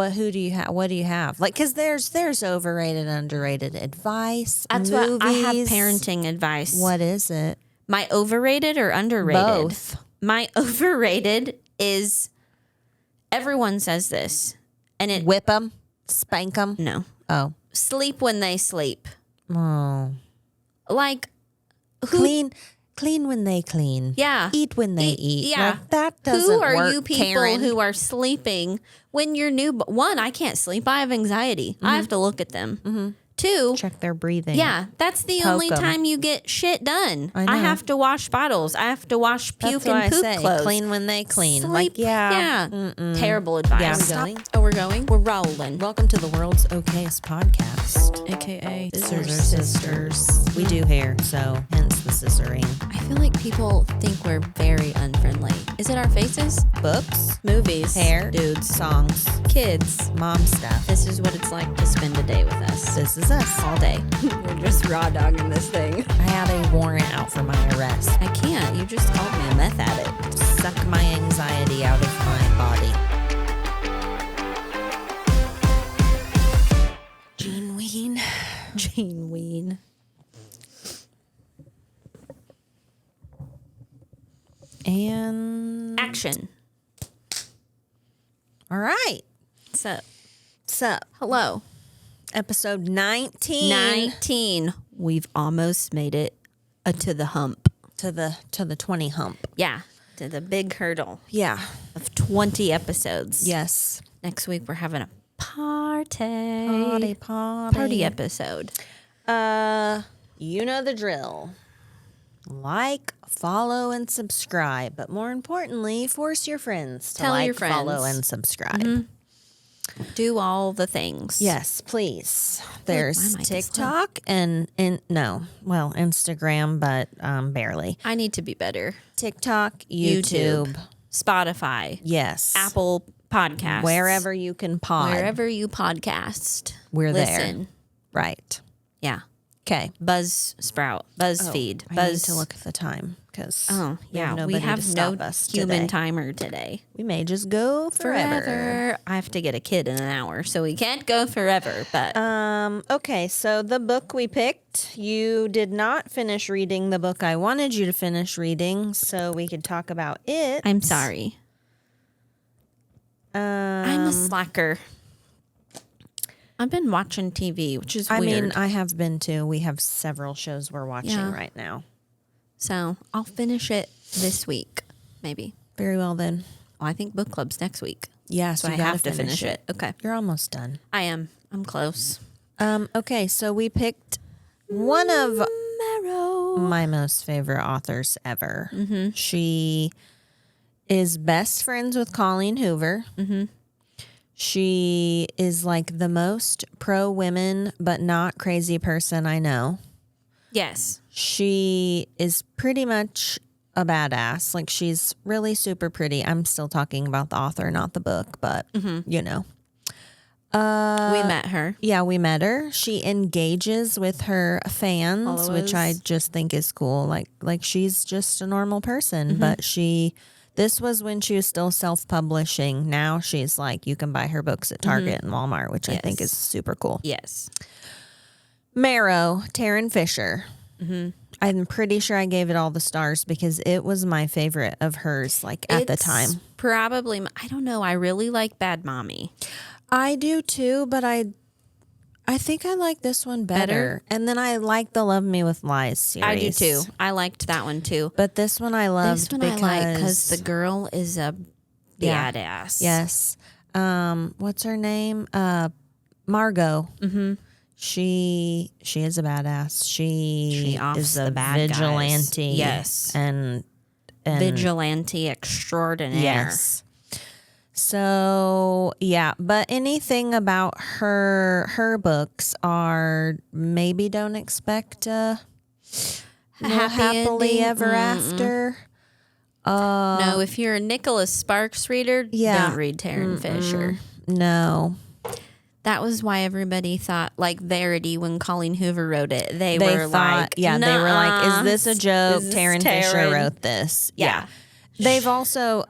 Who do you have? What do you have? Like, because there's overrated, underrated advice. That's movies. what I have parenting advice. What is it? My overrated or underrated? Both. My overrated is everyone says this, and it Whip them, spank them. no Oh, sleep when they sleep. oh. Like who? Clean when they clean. Yeah. Eat when they eat. Yeah. Like, that doesn't Who are work, you people Karen. who are sleeping when you're new? One, I can't sleep. I have anxiety. I have to look at them. Mm-hmm. Two, check their breathing? yeah, that's the Poke only 'em. time you get shit done. I know. I have to wash bottles. I have to wash puke That's why and poop I say clothes. clean when they clean. Sleep, Like, yeah. Terrible advice. Yeah, Stop. going? Oh, we're going? We're rolling. Welcome to the world's okayest podcast. AKA Scissor Sisters. We do hair, so hence the scissoring. I feel like people think we're very unfriendly. Is it our faces? Books, Movies. hair, Dudes. songs, Kids. mom stuff. This is what it's like to spend a day with us. This is us. All day. We're just raw dogging this thing. I have a warrant out for my arrest. I can't. You just called me a meth addict. Suck my anxiety out of my body. Gene Ween. Jane Ween. And Action. all right. So, So, hello. episode 19. 19. We've almost made it to the hump. to the 20 hump. Yeah. To the big hurdle Yeah. of 20 episodes. Yes. Next week, we're having a party. Party episode. You know the drill. Like, follow, and subscribe. But more importantly, force your friends to Tell like, your friends. follow, and subscribe. Do all the things. Yes, please. There's my mic is TikTok and Instagram, but barely. I need to be better. TikTok, YouTube. Spotify. Yes. Apple Podcasts. Wherever you can pod. Wherever you podcast. We're there. Listen. Right. Yeah. Okay. Buzzsprout. BuzzFeed. I need to look at the time because We have no human timer today. We may just go forever. I have to get a kid in an hour, so we can't go forever. But Okay, so the book we picked, you did not finish reading the book I wanted you to finish reading, so we could talk about it. I'm sorry. I'm a slacker. I've been watching TV, which is weird. I mean, I have been too. We have several shows we're watching right now. So I'll finish it this week, maybe. Very well then. Oh, I think book club's next week. Yeah, So I have to finish it. Okay. You're almost done. I am. I'm close. Okay, so we picked one of Marrow. my most favorite authors ever. Mm-hmm. She is best friends with Colleen Hoover. Mm-hmm. She is like the most pro women, but not crazy person I know. Yes. She is pretty much a badass. Like, she's really super pretty. I'm still talking about the author, not the book, but you know. We met her. Yeah, we met her. She engages with her fans, which I just think is cool. Like she's just a normal person, but this was when she was still self-publishing. Now she's like, you can buy her books at Target and Walmart, which I think is super cool. Yes. Marrow, Taryn Fisher. I'm pretty sure I gave it all the stars because it was my favorite of hers, like at the time. Probably, I don't know. I really like Bad Mommy. I do too, but I think I like this one better. And then I like the Love Me With Lies series. I do too. I liked that one too. But this one I loved because the girl is a badass. Yes. What's her name? Margot. Mm-hmm. She is a badass. She is a vigilante. Guys. Yes. And vigilante extraordinaire. Yes. So, yeah, but anything about her books are maybe don't expect a happily ending. ever after. No, if you're a Nicholas Sparks reader, don't read Taryn Fisher. No. That was why everybody thought, like Verity, when Colleen Hoover wrote it, they were like, they were like, is this a joke? Is this Taryn Fisher wrote this. Yeah. They've also,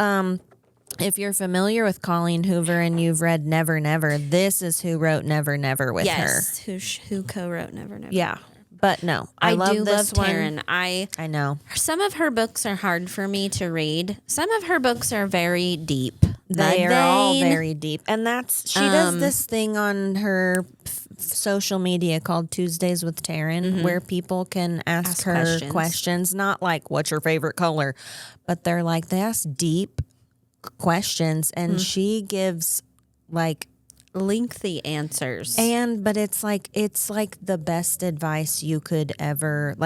If you're familiar with Colleen Hoover and you've read Never Never, this is who wrote Never Never with her. Yes, who co-wrote Never Never. Yeah. But no, I love this one. Taryn. I know. Some of her books are hard for me to read. Some of her books are very deep. They are all very deep. And she does this thing on her social media called Tuesdays with Taryn, where people can ask her questions. Not like, what's your favorite color? But they ask deep questions, and she gives like lengthy answers. But it's like the best advice you could ever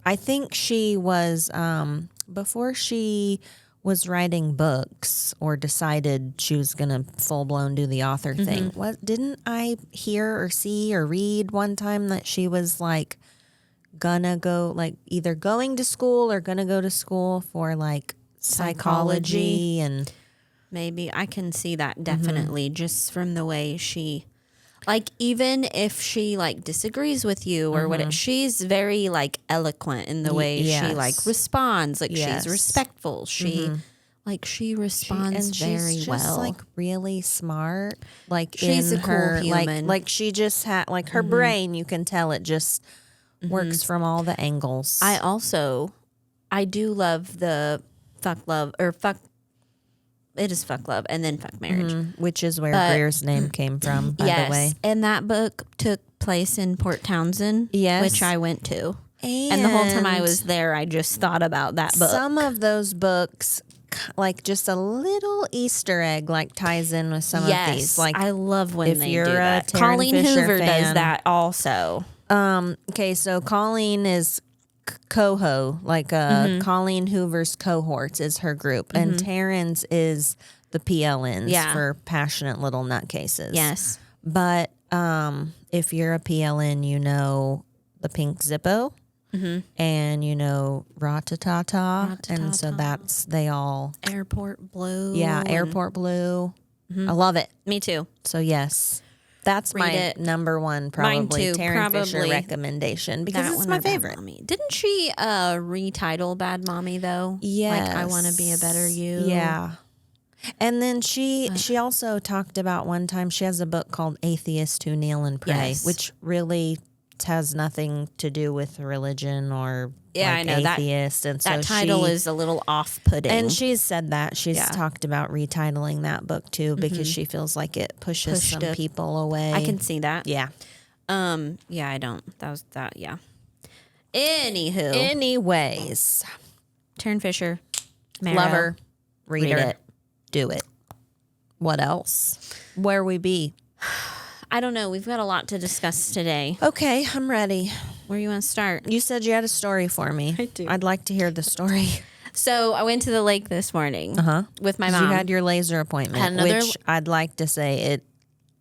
I think she was before she was writing books or decided she was gonna full blown do the author thing. What didn't I hear or see or read one time that she was gonna go either going to school or gonna go to school for psychology and maybe I can see that definitely just from the way she even if she disagrees with you or what she's very eloquent in the way she responds. She's respectful. She she responds very well. She's really smart. She's a cool human. She just had her brain, you can tell it just works from all the angles. I do love the fuck love or fuck. It is fuck love and then fuck marriage, which is where Greer's name came from. By the way, and that book took place in Port Townsend, which I went to, and the whole time I was there, I just thought about that book. Some of those books, just a little Easter egg, ties in with some of these. I love when they do that. Colleen Hoover fan, does that also. Okay, so Colleen is coho, Colleen Hoover's cohorts is her group, and Taryn's is the PLNs for passionate little nutcases. Yes, but if you're a PLN, you know the Pink Zippo, and you know Ratatata, and so they all Airport Blue. Yeah, Airport Blue. I love it. Me too. So yes. That's my number one, probably Taryn Fisher recommendation because it's my favorite. Didn't she retitle Bad Mommy though? Yes, I Want to Be a Better You. Yeah, and then she also talked about one time she has a book called Atheists Who Kneel and Pray, which really has nothing to do with religion or I know atheist. And so that title is a little off-putting. And she's said that. She's talked about retitling that book too because she feels like it pushes some people away. I can see that. Yeah. I don't. That was that. Yeah. Anywho. Anyways. Taryn Fisher. Marrow, Lover. Read it. Do it. What else? Where we be? I don't know. We've got a lot to discuss today. Okay, I'm ready. Where you want to start? You said you had a story for me. I do. I'd like to hear the story. So I went to the lake this morning with my mom. You had your laser appointment, which I'd like to say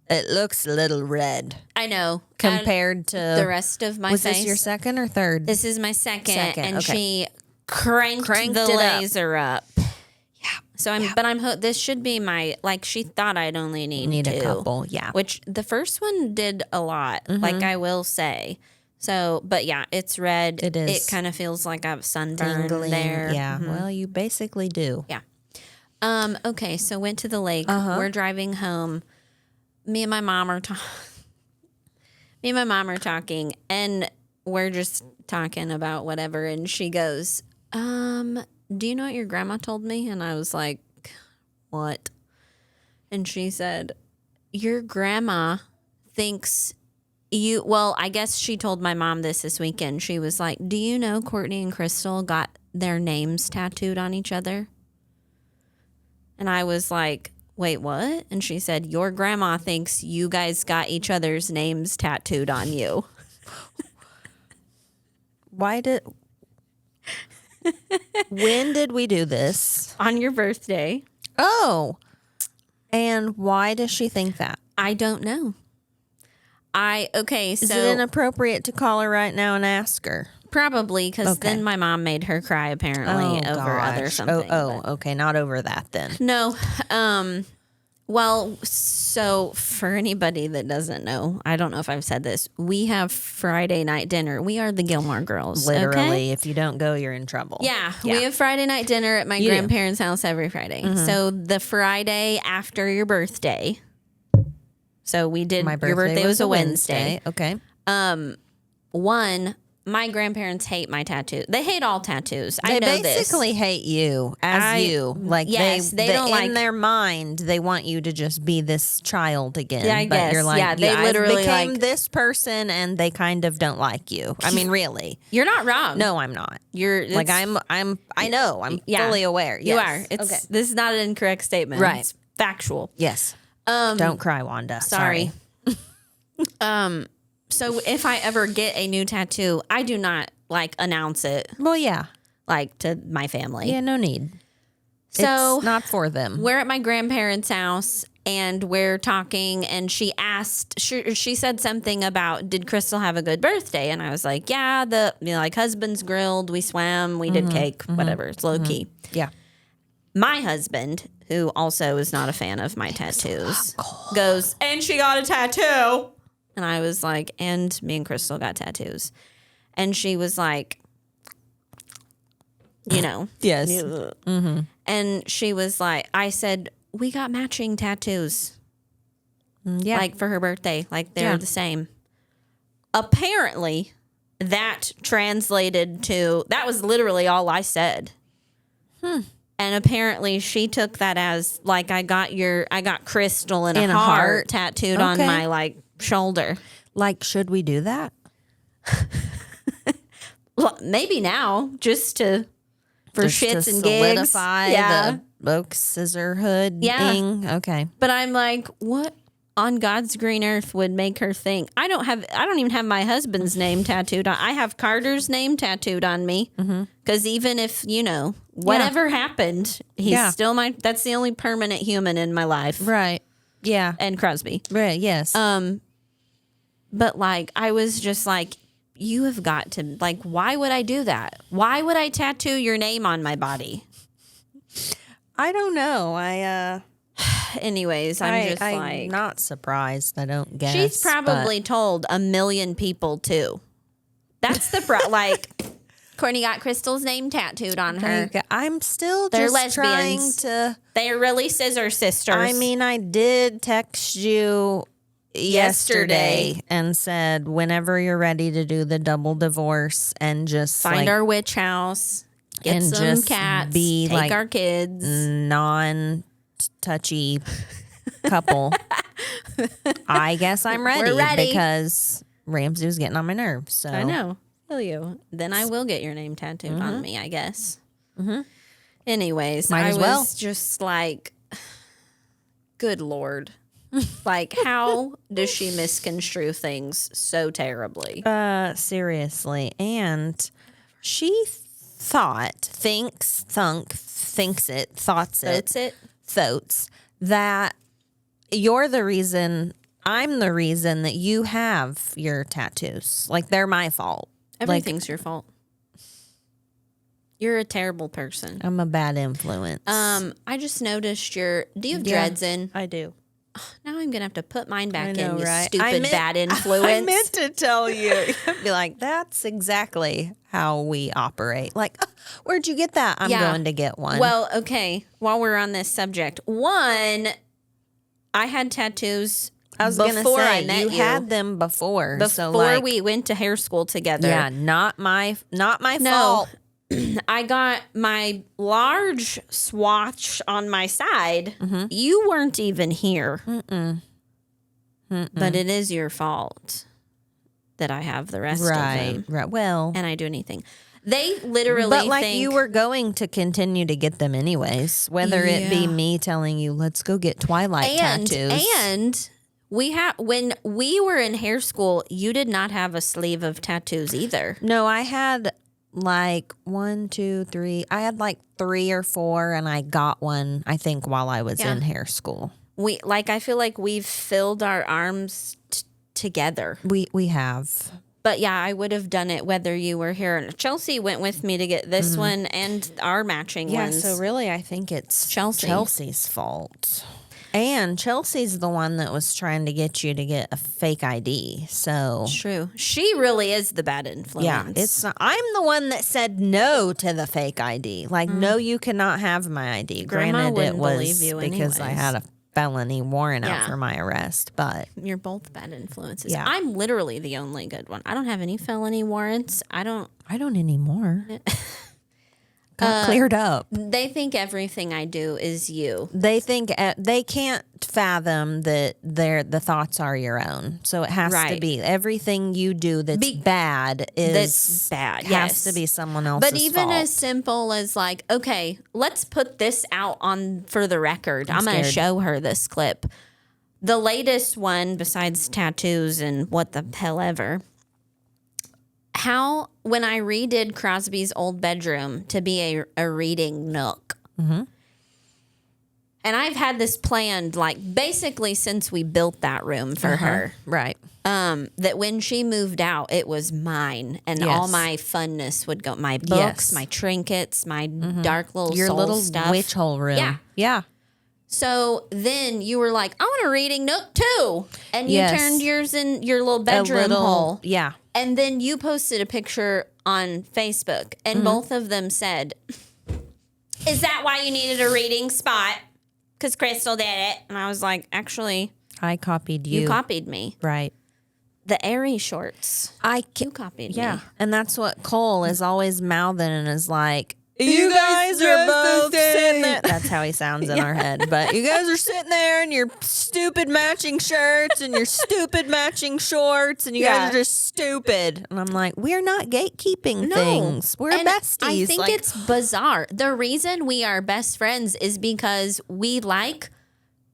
it looks a little red. I know. Compared to the rest of my face. Was this your second or third? This is my second. And she cranked the laser up. So this should be my, she thought I'd only need two, a couple, which the first one did a lot, I will say. So, but yeah, it's red. It is. It kind of feels like I have sunburn there. Yeah. Well, you basically do. Yeah. Okay. So went to the lake. We're driving home. Me and my mom are talking, and we're just talking about whatever. And she goes, do you know what your grandma told me? And I was like, what? And she said, your grandma thinks I guess she told my mom this weekend. She was like, do you know Courtney and Crystal got their names tattooed on each other? And I was like, wait, what? And she said, your grandma thinks you guys got each other's names tattooed on you. When did we do this? On your birthday. Oh. And why does she think that? I don't know. Is it inappropriate to call her right now and ask her? Probably, because then my mom made her cry apparently over other something. Okay, not over that then. No. Well, so for anybody that doesn't know, I don't know if I've said this. We have Friday night dinner. We are the Gilmore Girls. Literally, okay? if you don't go, you're in trouble. Yeah, we have Friday night dinner at my grandparents' house every Friday. So the Friday after your birthday. So we did. My birthday your birthday was a Wednesday. Okay. My grandparents hate my tattoo. They hate all tattoos. I know They this. basically hate you as you. Like yes, they don't in like their mind, they want you to just be this child again. Yeah, I but guess. You're like, Yeah, they literally became like- this person, and they kind of don't like you. I mean, really. You're not wrong. No, I'm not. You're Like I know. I'm fully aware. Yes. You are. It's okay. This is not an incorrect statement. Right. It's factual. Yes. Don't cry, Wanda. Sorry. So if I ever get a new tattoo, I do not like announce it Well, yeah. like to my family. Yeah, no need. So it's not for them. we're at my grandparents' house and we're talking, and she asked, she said something about, did Crystal have a good birthday? And I was like, yeah, like husband's grilled, we swam, we did cake, whatever. It's low key. Yeah. My husband, who also is not a fan of my tattoos, goes, and she got a tattoo. And I was like, and me and Crystal got tattoos. And she was like, you know. Yes. And she was like, I said, we got matching tattoos. Yeah. Like for her birthday. Like they're the same. Apparently, that translated to, that was literally all I said. And apparently she took that as like, I got Crystal in a heart tattooed on my like shoulder. Like, should we do that? Well, maybe now, just to for Just shits to and gigs. solidify the oak sisterhood thing. Okay. But I'm like, what on God's green earth would make her think? I don't even have my husband's name tattooed on. I have Carter's name tattooed on me. Because even if, whatever happened, he's still that's the only permanent human in my life. Right. Yeah. And Crosby. Right. Yes. But like, I was just like, you have got to, like, why would I do that? Why would I tattoo your name on my body? I don't know. Anyways, I'm like, not surprised. I don't guess. She's probably told 1 million people too. That's the like. Courtney got Crystal's name tattooed on her. I'm still They're just trying lesbians. to. They're really scissor sisters. I mean, I did text you yesterday and said whenever you're ready to do the double divorce and just find our witch house, get and some just cats, be take like our kids, non-touchy couple. I guess I'm ready, We're ready. because Ramsey was getting on my nerves. So I know. Feel you. Then I will get your name tattooed on me, I guess. Anyways, Might as well. was just like, good Lord. Like, how does she misconstrue things so terribly? Seriously. And she thoughts that you're the reason, I'm the reason that you have your tattoos. Like, they're my fault. Everything's your fault. You're a terrible person. I'm a bad influence. I just noticed do you have dreads in? I do. Now I'm gonna have to put mine back I know, in, you right? stupid bad influence. I meant to tell you. Be like, that's exactly how we operate. Like, oh, where'd you get that? I'm going to get one. Well, okay. While we're on this subject, one, I had tattoos. I was going to before say, I met you had them before. So Before like, we went to hair school together. yeah, not my No. fault. I got my large swatch on my side. You weren't even here. But it is your fault that I have the rest of them. Right. Well, And I do anything. They literally but like think, you were going to continue to get them anyways, whether it be me telling you, let's go get Twilight tattoos. And when we were in hair school, you did not have a sleeve of tattoos either. No, I had like 1, 2, 3. I had like 3 or 4, and I got one, I think, while I was in hair school. I feel like we've filled our arms together. We have. But yeah, I would have done it whether you were here. And Chelsea went with me to get this one and our matching ones. So really, I think it's Chelsea. Chelsea's fault. And Chelsea's the one that was trying to get you to get a fake ID. So True. She really is the bad influence. yeah, it's not, I'm the one that said no to the fake ID. Like, no, you cannot have my ID. Grandma Granted, it wouldn't was believe you because I anyways. had a felony warrant out Yeah. for my arrest. But You're both bad influences. Yeah. I'm literally the only good one. I don't have any felony warrants. I don't anymore. Got cleared up. They think everything I do is you. They think they can't fathom that the thoughts are your own. So it has to Right. be everything you do that's bad is That's bad. has Yes. to be someone else's But even fault. as simple as like, okay, let's put this out on for the record. I'm going to scared. show her this clip. The latest one, besides tattoos and what the hell ever. How when I redid Crosby's old bedroom to be a reading nook. Mm-hmm. And I've had this planned like basically since we built that room for her. Right. That when she moved out, it was mine, and Yes. all my funness would go. My books, Yes. my trinkets, my dark little Your soul little stuff. witch hole room. Yeah. Yeah. So then you were like, "I want a reading nook too," and you Yes. turned yours in your little bedroom hole. Yeah. And then you posted a picture on Facebook, and Mm-hmm. both of them said, "Is that why you needed a reading spot? Because Crystal did it." And I was like, "Actually, I copied you. you copied me. Right. The airy shorts. You copied Yeah. me." And that's what Cole is always mouthing and is like, you guys are both sitting there. That's how he sounds in our head. But you guys are sitting there in your stupid matching shirts and your stupid matching shorts, and you guys are just stupid. And I'm like, we're not gatekeeping things. We're And besties. I think Like, it's bizarre. The reason we are best friends is because we like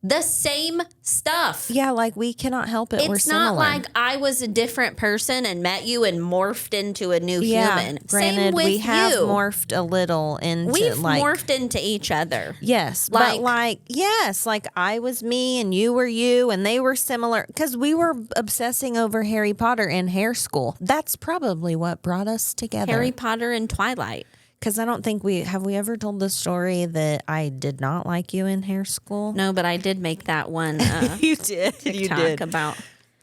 the same stuff. yeah, like we cannot help it. We're It's similar. not like I was a different person and met you and morphed into a new human. Granted, Same with we have you. morphed a little into We've like morphed into each other. yes, Like- but like yes, like I was me and you were you, and they were similar because we were obsessing over Harry Potter in hair school. That's probably what brought us together. Harry Potter and Twilight. Because I don't think we ever told the story that I did not like you in hair school. No, but I did make that one You did. TikTok about.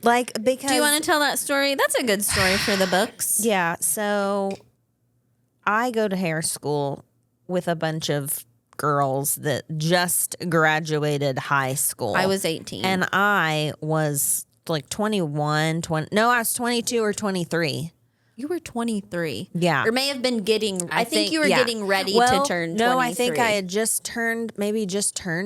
Like because Do you want to tell that story? That's a good story for the books. yeah. So I go to hair school with a bunch of girls that just graduated high school. I was 18. And I was like 21, 20. No, I was 22 or 23. You were 23. Yeah. Or may have been getting, I think you were getting ready Well, to turn 23. No, I think I had just turned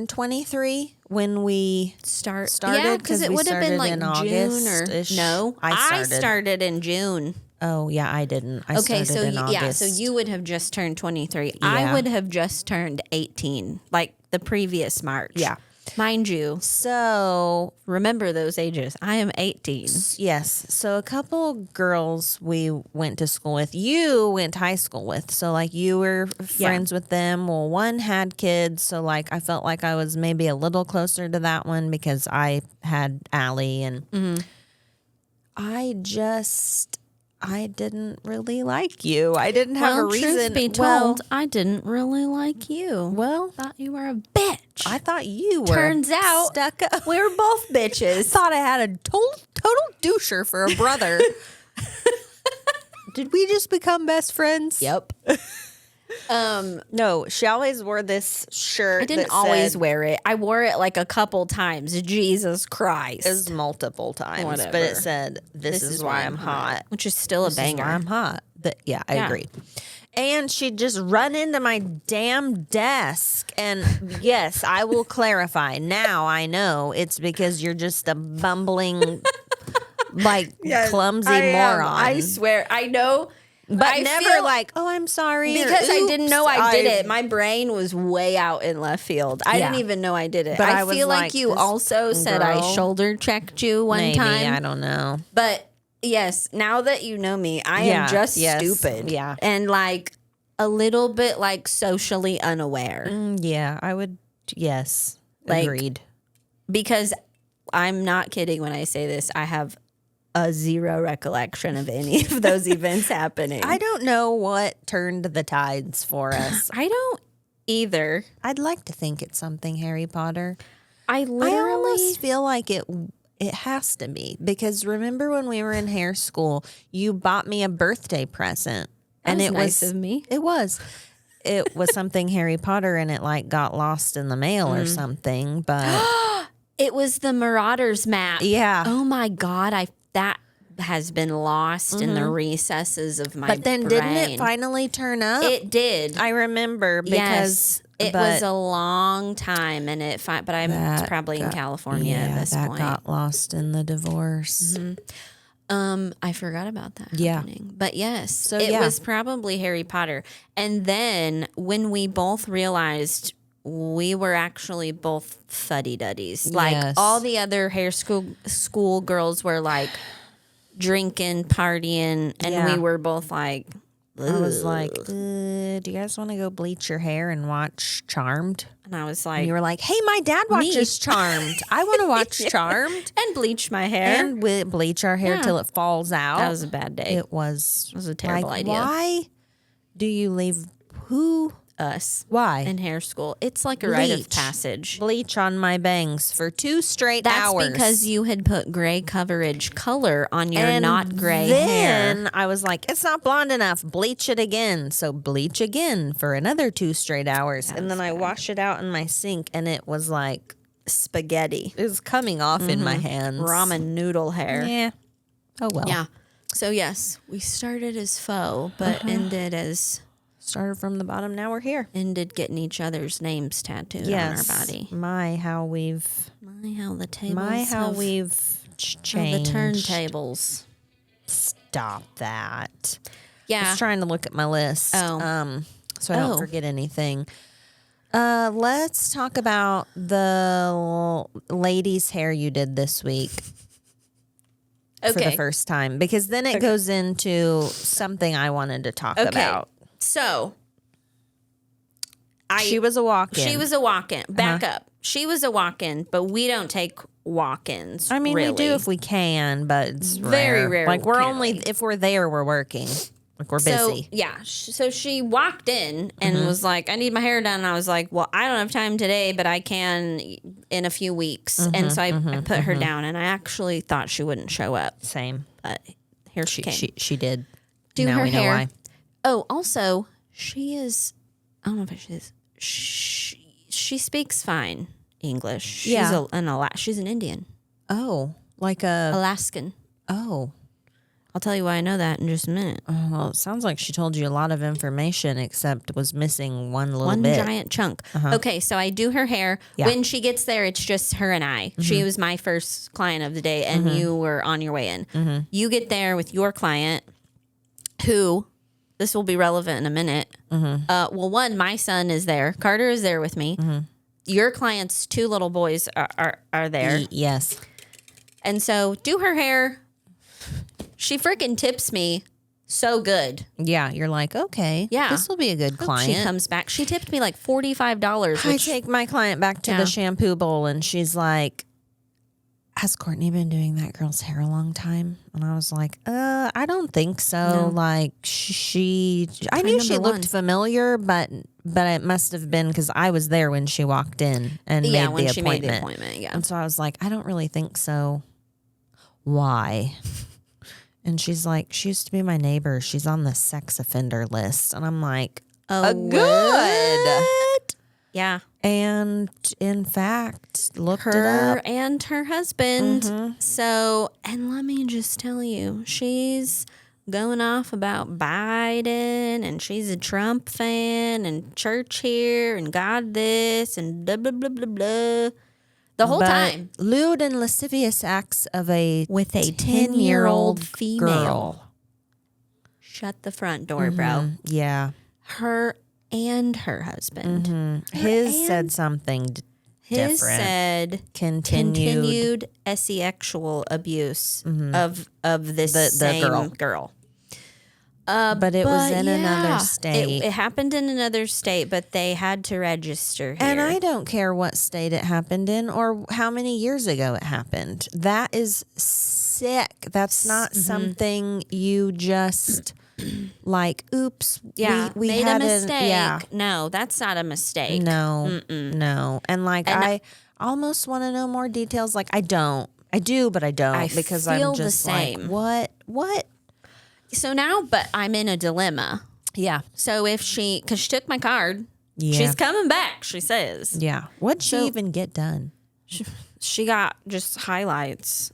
23 when we started. started, because 'cause it we would have been started like in June or August-ish. no. I I started in June. Oh, yeah, I didn't. I Okay, started so in August. yeah, so you would have just turned 23. I Yeah. would have just turned 18, like the previous March. Yeah. Mind you, So, remember those ages. I am 18. yes. So a couple girls we went to school with, you went to high school with. So like you were friends with them. Well, one had kids. So like I felt like I was maybe a little closer to that one because I had Allie and I didn't really like you. I didn't have a reason. Truth be told, I didn't really like you. Well, Thought you were a bitch. I thought you were. Turns out stuck up. we were both bitches. Thought I had a total doucher for a brother. Did we just become best friends? Yep. No, she always wore this shirt. I didn't that always said, wear it. I wore it like a couple times. Jesus Christ. it was multiple times, but Whatever. it said, "This is why I'm hot." Which is still a This is banger. why I'm hot. Yeah, I Yeah. agree. And she'd just run into my damn desk. And yes, I will clarify. Now I know it's because you're just a bumbling, clumsy moron. I swear. I know. but I never feel- like, oh, I'm sorry. or, because I didn't know I did "Oops, it. My brain was way out in left field. I didn't Yeah. even know I did it. But I I was feel like like, you this also said I girl- shoulder checked you one maybe, time. I don't know. But yes, now that you know me, I Yeah, am just yes, stupid. yeah. And like a little bit like socially unaware. Yeah, I would. Yes, Like- agreed. Because I'm not kidding when I say this. I have a zero recollection of any of those events happening. I don't know what turned the tides for us. I don't either. I'd like to think it's something Harry Potter. I almost feel like it has to be, because remember when we were in hair school, you bought me a birthday present, and it nice was of me. It was. It was something Harry Potter, and it like got lost in the mail or something. But it was the Marauders map. Yeah. Oh my God! That has been lost in the recesses of my. But then brain. didn't it finally turn up? It did. I remember because it was a long time, and but it's probably in California at this point. That got lost in the divorce. I forgot about that happening. But yes, So it was probably Harry Potter. And then when we both realized we were actually both fuddy-duddies. Like all the other hair school girls were like drinking, partying, and we were both like, ugh. I was like, do you guys want to go bleach your hair and watch Charmed? And I was like, And you were like, hey, my dad watches Charmed. I want to watch Charmed. And bleach my hair. And we bleach our hair till it falls out. That was a bad day. It was a terrible idea. Why do you leave us? Why? In hair school. It's like a rite of passage. Bleach on my bangs for 2 straight hours. That's because you had put gray coverage color on your not gray hair. hair. I was like, it's not blonde enough. Bleach it again. So bleach again for another 2 straight hours. And then I wash it out in my sink, and it was like spaghetti. It was coming off in my hands. Ramen noodle hair. Yeah. Oh, well. Yeah. So, yes, we started as foe, but ended as... Started from the bottom, now we're here. Ended getting each other's names tattooed on our body. How the tables changed. The turntables. Stop that. Yeah. I was trying to look at my list. So I don't forget anything. Let's talk about the lady's hair you did this week. For the first time, because then it goes into something I wanted to talk about. So, she was a walk-in. She was a walk-in. Back up. She was a walk-in, but we don't take walk-ins. I mean, really. we do if we can, but it's very rare. Like we're only if we're there, we're working. Like we're busy. So she walked in and was like, "I need my hair done." And I was like, "Well, I don't have time today, but I can in a few weeks." And so I put her down, and I actually thought she wouldn't show up. Same, but here she came. She did. Do now her we know hair. why. Oh, also, she is. I don't know if she is. She speaks fine English. She's she's an Indian. Oh, like a Alaskan. Oh. I'll tell you why I know that in just a minute. Well, it sounds like she told you a lot of information, except was missing one bit. Giant chunk. Okay, so I do her hair. Yeah. When she gets there, it's just her and I. She was my first client of the day, and you were on your way in. You get there with your client, who, this will be relevant in a minute. Well, one, my son is there. Carter is there with me. Your client's 2 little boys are there. Yes. And so do her hair. She freaking tips me so good. Yeah, you're like, okay, this will be a good client. She comes back. She tipped me like $45. I take my client back to the shampoo bowl, and she's like, has Courtney been doing that girl's hair a long time? And I was like, I don't think so. No. Like I knew she looked familiar, but it must have been because I was there when she walked in and made the appointment. Yeah. And so I was like, I don't really think so. Why? And she's like, she used to be my neighbor. She's on the sex offender list. And I'm like, good. What? Yeah. And in fact, looked it up. Her and her husband. So, and let me just tell you, she's going off about Biden, and she's a Trump fan, and church here, and God this, and blah, blah, blah, blah, blah. The whole time. Lewd and lascivious acts of with a 10-year-old female. Girl. Shut the front door, bro. Yeah. Her and her husband. His said something different. His said continued sexual abuse of this same girl. But it was in another state. It happened in another state, but they had to register here. And I don't care what state it happened in or how many years ago it happened. That is sick. That's not something you just like, oops. Yeah, we made had a mistake. Yeah. No, that's not a mistake. No. And like, I almost want to know more details. Like, I do, but I don't, because I'm just the same. like, what? So now, but I'm in a dilemma. Yeah. So if because she took my card, Yeah. she's coming back, she says. Yeah. What'd she even get done? She got just highlights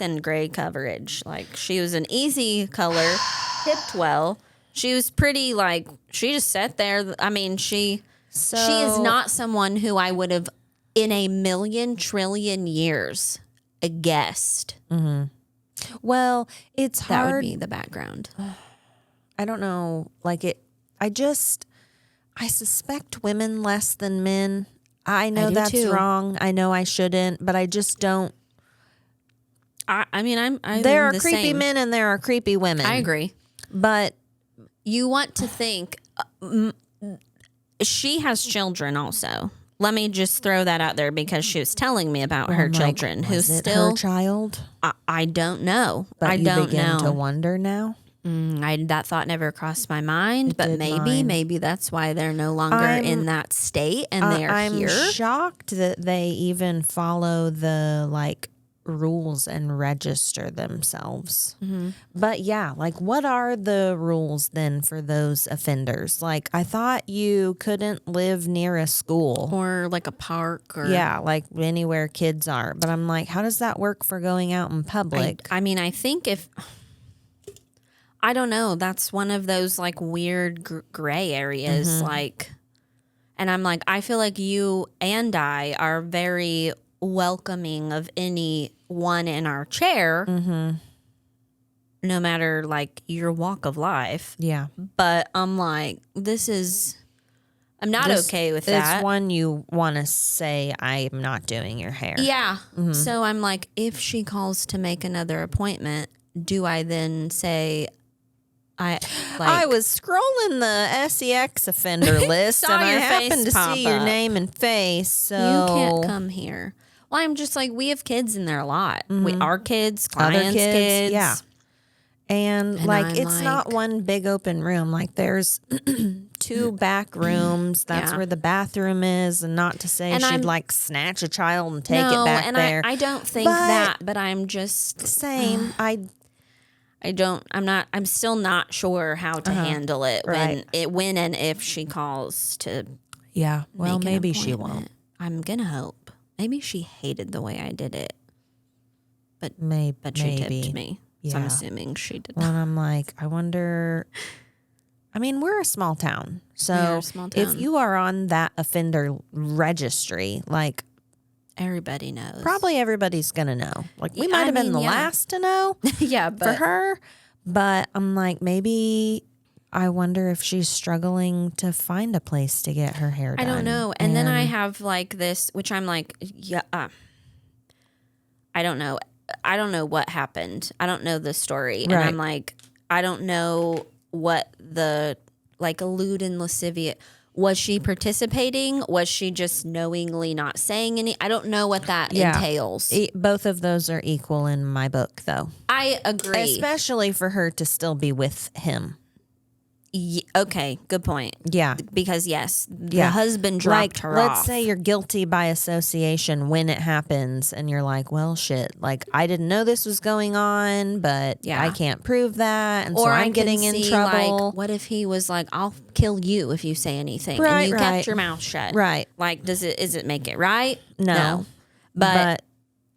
and gray coverage. Like, she was an easy color, hipped well. She was pretty, like, she just sat there. I mean, she is not someone who I would have in a million trillion years guessed. Mm-hmm. Well, it's hard. That would be the background. I don't know. Like, I suspect women less than men. I know that's too. wrong. I know I shouldn't, but I just don't. I mean, I'm there are the creepy same. men and there are creepy women. I agree. But you want to think she has children also. Let me just throw that out there, because she was telling me about her children, who's still her child. I don't know. But I don't begin know. to wonder now. That thought never crossed my mind, but maybe that's why they're no longer in that state and they're here. I'm shocked that they even follow the rules and register themselves. Mm-hmm. But yeah, what are the rules then for those offenders? Like, I thought you couldn't live near a school or like a park, or anywhere kids are. But I'm like, how does that work for going out in public? I mean, I think I don't know. That's one of those weird gray areas. Mm-hmm. And I'm like, I feel like you and I are very welcoming of anyone in our chair, mm-hmm. no matter your walk of life. Yeah. But I'm like, I'm not okay with that. It's one you want to say, I'm not doing your hair. Yeah. Mm-hmm. So I'm like, if she calls to make another appointment, do I then say, I was scrolling the SEX offender list and I happened to see your name and face, so you can't come here. Well, I'm just like, we have kids in there a lot. Mm-hmm. Our kids, clients' kids. Yeah. And it's not one big open room. There's 2 back rooms. That's where the bathroom is. And not to say she'd snatch a child and take it back there. I don't think that, but I'm just same. I'm still not sure how to handle it when and if she calls to. Yeah. Well, maybe she won't. I'm going to hope. Maybe she hated the way I did it. But she tipped me. Yeah. So I'm assuming she did. Well, I'm like, I wonder. I mean, we're a small town. So if you are on that offender registry, everybody knows. Probably everybody's going to know. We might have been the last to know for her. But I'm like, maybe I wonder if she's struggling to find a place to get her hair done. I don't know. And then I have this, which I'm like, I don't know. I don't know what happened. I don't know the story. And I'm like, I don't know what the, lewd and lascivious. Was she participating? Was she just knowingly not saying any? I don't know what that entails. Both of those are equal in my book, though. I agree. Especially for her to still be with him. Okay, good point. Yeah. Because, yes, the husband dropped her off. Let's say you're guilty by association when it happens, and you're like, well, shit. I didn't know this was going on, but I can't prove that, and so I'm getting in trouble. What if he was like, I'll kill you if you say anything, and you kept your mouth shut? Right. Does it make it right? No. But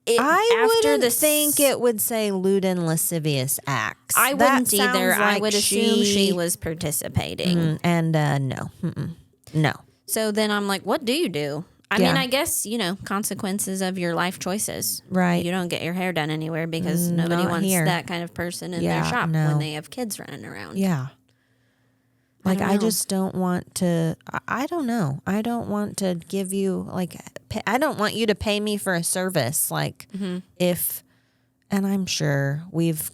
I wouldn't think it would say lewd and lascivious acts. I wouldn't either. I would assume she was participating. And no. Mm-mm. No. So then I'm like, what do you do? I mean, I guess, consequences of your life choices. Right. You don't get your hair done anywhere because nobody wants that kind of person in their shop when they have kids running around. Yeah. I just don't want to, I don't know. I don't want to give you, I don't want you to pay me for a service. If, and I'm sure we've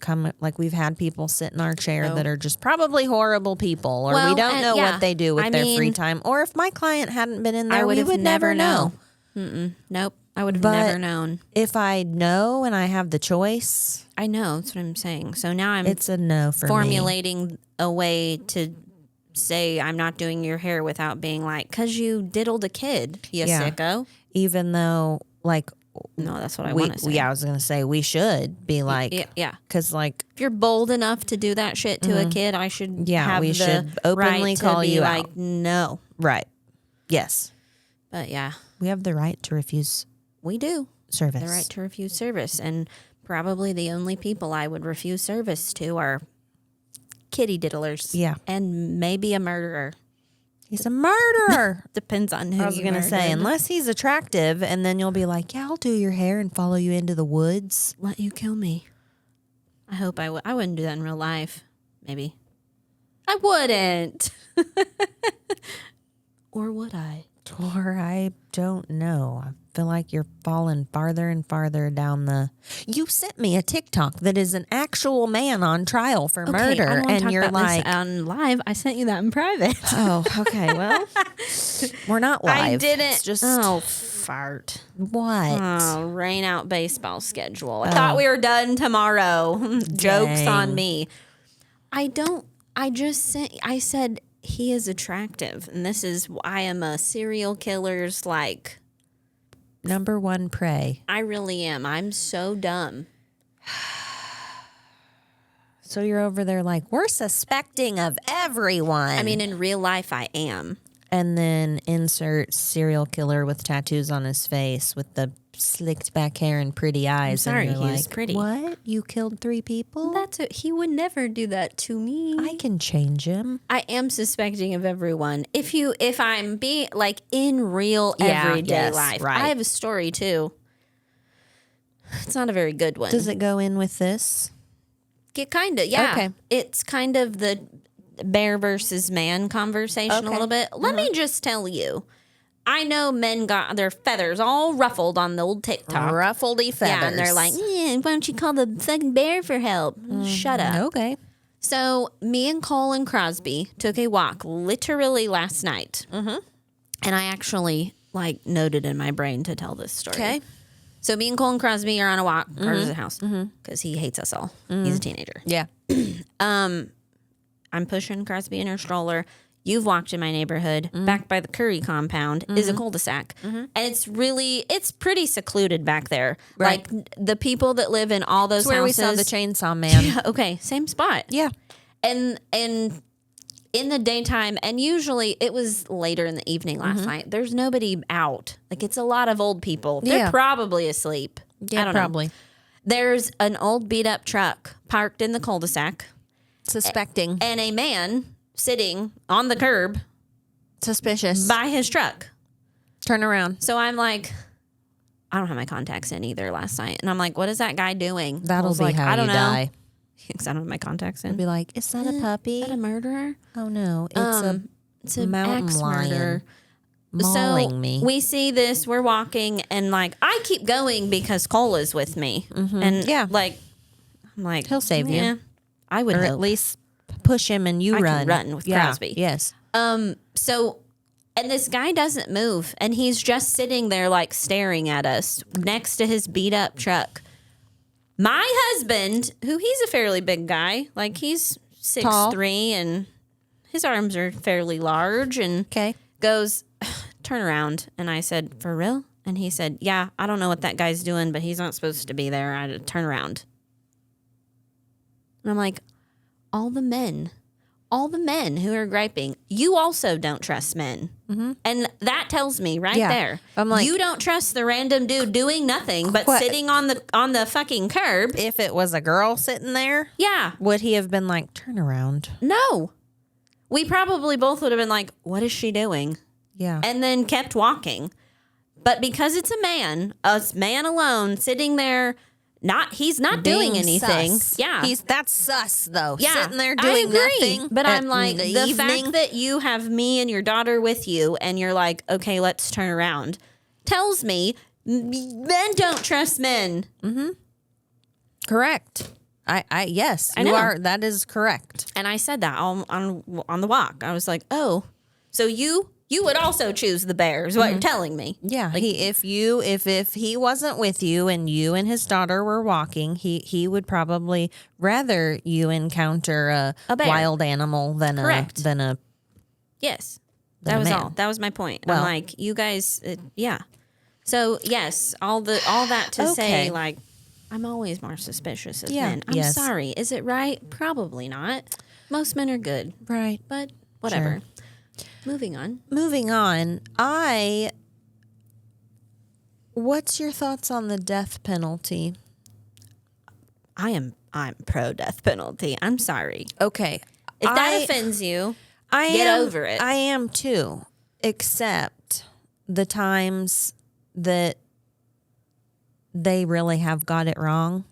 had people sit in our chair that are just probably horrible people, or we don't know what they do with their free time. Or if my client hadn't been in there, we would never know. Nope. I would have never known. If I know and I have the choice. I know. That's what I'm saying. So now it's a no for formulating a way to say I'm not doing your hair without being like, because you diddled a kid, you sicko. Even though, like, no, that's what I want to say. Yeah, I was going to say we should be like, yeah. Because, like, if you're bold enough to do that shit to a kid, I should have we the should openly right call to be you like, out. no. Right. Yes. But yeah. We have the right to refuse We do. service. The right to refuse service. And probably the only people I would refuse service to are kitty diddlers. Yeah. And maybe a murderer. He's a murderer. Depends on who I was going to say, unless he's attractive, and then you'll be like, yeah, I'll do your hair and follow you into the woods. Let you kill me. I hope I would. I wouldn't do that in real life. Maybe. I wouldn't. Or would I? Or I don't know. I feel like you're falling farther and farther down the... You sent me a TikTok that is an actual man on trial for murder. I don't and talk you're about like... this on live. I sent you that in private. Oh, okay. Well, we're not live. I didn't. It's just... Oh, fart. What? Oh, rain out baseball schedule. I thought we were done tomorrow. Joke's on me. I said he is attractive. And this is, I am a serial killer's like... Number one prey. I really am. I'm so dumb. So you're over there like, we're suspecting of everyone. I mean, in real life, I am. And then insert serial killer with tattoos on his face with the slicked back hair and pretty eyes. I'm sorry, and you're he was like, pretty. What? You killed 3 people? He would never do that to me. I can change him. I am suspecting of everyone. If I'm being like in real everyday life, right. I have a story too. It's not a very good one. Does it go in with this? Kind of, yeah. Okay. It's kind of the bear versus man conversation a little bit. Let me just tell you. I know men got their feathers all ruffled on the old TikTok. Ruffledy feathers. Yeah, and they're like, why don't you call the fucking bear for help? Shut up. Okay. So me and Cole and Crosby took a walk literally last night. Mm-hmm. And I actually noted in my brain to tell this story. Okay. So me and Cole and Crosby are on a walk out of the house because he hates us all. He's a teenager. Yeah. I'm pushing Crosby in her stroller. You've walked in my neighborhood. Back by the Curry compound is a cul-de-sac. And it's pretty secluded back there. Right. Like the people that live in all those That's where houses. we saw the chainsaw man. Yeah, okay, same spot. Yeah. And in the daytime, and usually it was later in the evening last night, there's nobody out. Like it's a lot of old people. They're probably asleep. Yeah, I don't probably. know. There's an old beat up truck parked in the cul-de-sac. Suspecting. And a man sitting on the curb Suspicious. by his truck. Turn around. So I'm like, I don't have my contacts in either last night. And I'm like, what is that guy doing? That'll be how I don't you know. die. Because I don't have my contacts in. Be like, is that a puppy? Is that a murderer? Oh no, it's a an mountain ex-murderer. lion mauling So me. we see this, we're walking, and I keep going because Cole is with me. And Yeah. I'm like, He'll save you. yeah, I would Or hope. at least push him and you I can run. run with Crosby. Yes. So, and this guy doesn't move, and he's just sitting there staring at us next to his beat up truck. My husband, who he's a fairly big guy, he's 6'3", and his arms are fairly large, and goes, turn around. And I said, for real? And he said, yeah, I don't know what that guy's doing, but he's not supposed to be there. I had to turn around. And I'm like, all the men who are griping, you also don't trust men. Mm-hmm. And that tells me there. I'm like, you don't trust the random dude doing nothing but sitting on the fucking curb. If it was a girl sitting there, Yeah. would he have been like, turn around? No. We probably both would have been like, what is she doing? Yeah. And then kept walking. But because it's a man alone sitting there, he's not doing anything. Sus. Yeah. That's sus though. Yeah, Sitting there doing nothing. But I'm like, the the evening. fact that you have me and your daughter with you and you're like, okay, let's turn around, tells me men don't trust men. Correct. Yes, I you know. are. That is correct. And I said that on the walk. I was like, oh, so you would also choose the bear is what you're telling me. Yeah. If he wasn't with you and you and his daughter were walking, he would probably rather you encounter a bear. wild animal than Correct. than a Yes. than That a was man. all. That was my point. Well- I'm like, you guys, yeah. So, yes, all that to say, Okay. like, I'm always more suspicious of Yeah, men. I'm yes. sorry. Is it right? Probably not. Most men are good, Right. but whatever. Moving on. Moving on. What's your thoughts on the death penalty? I'm pro death penalty. I'm sorry. Okay. If that offends you, I get am, over it. I am too, except the times that they really have got it wrong.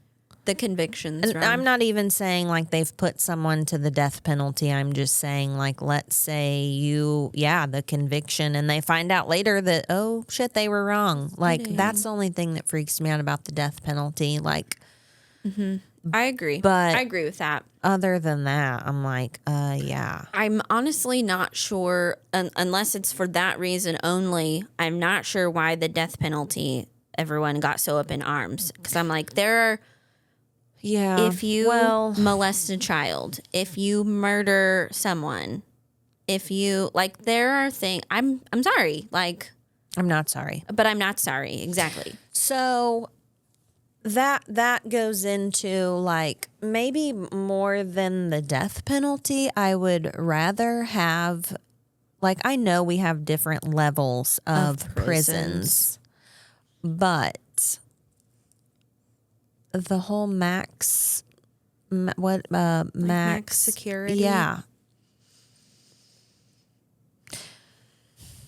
the convictions. And Wrong. I'm not even saying like they've put someone to the death penalty. I'm just saying like, let's say the conviction, and they find out later that, oh shit, they were wrong. Like that's the only thing that freaks me out about the death penalty. Like, I agree. but I agree with that. other than that, I'm like, yeah. I'm honestly not sure, unless it's for that reason only. I'm not sure why the death penalty, everyone got so up in arms. Because I'm like, Yeah. if you molest a child, if you murder someone, if you, like, there are things, I'm sorry, like. I'm not sorry. But I'm not sorry, exactly. So that goes into like maybe more than the death penalty. I would rather have, like, I know we have different levels of prisons, but the whole max security. Yeah.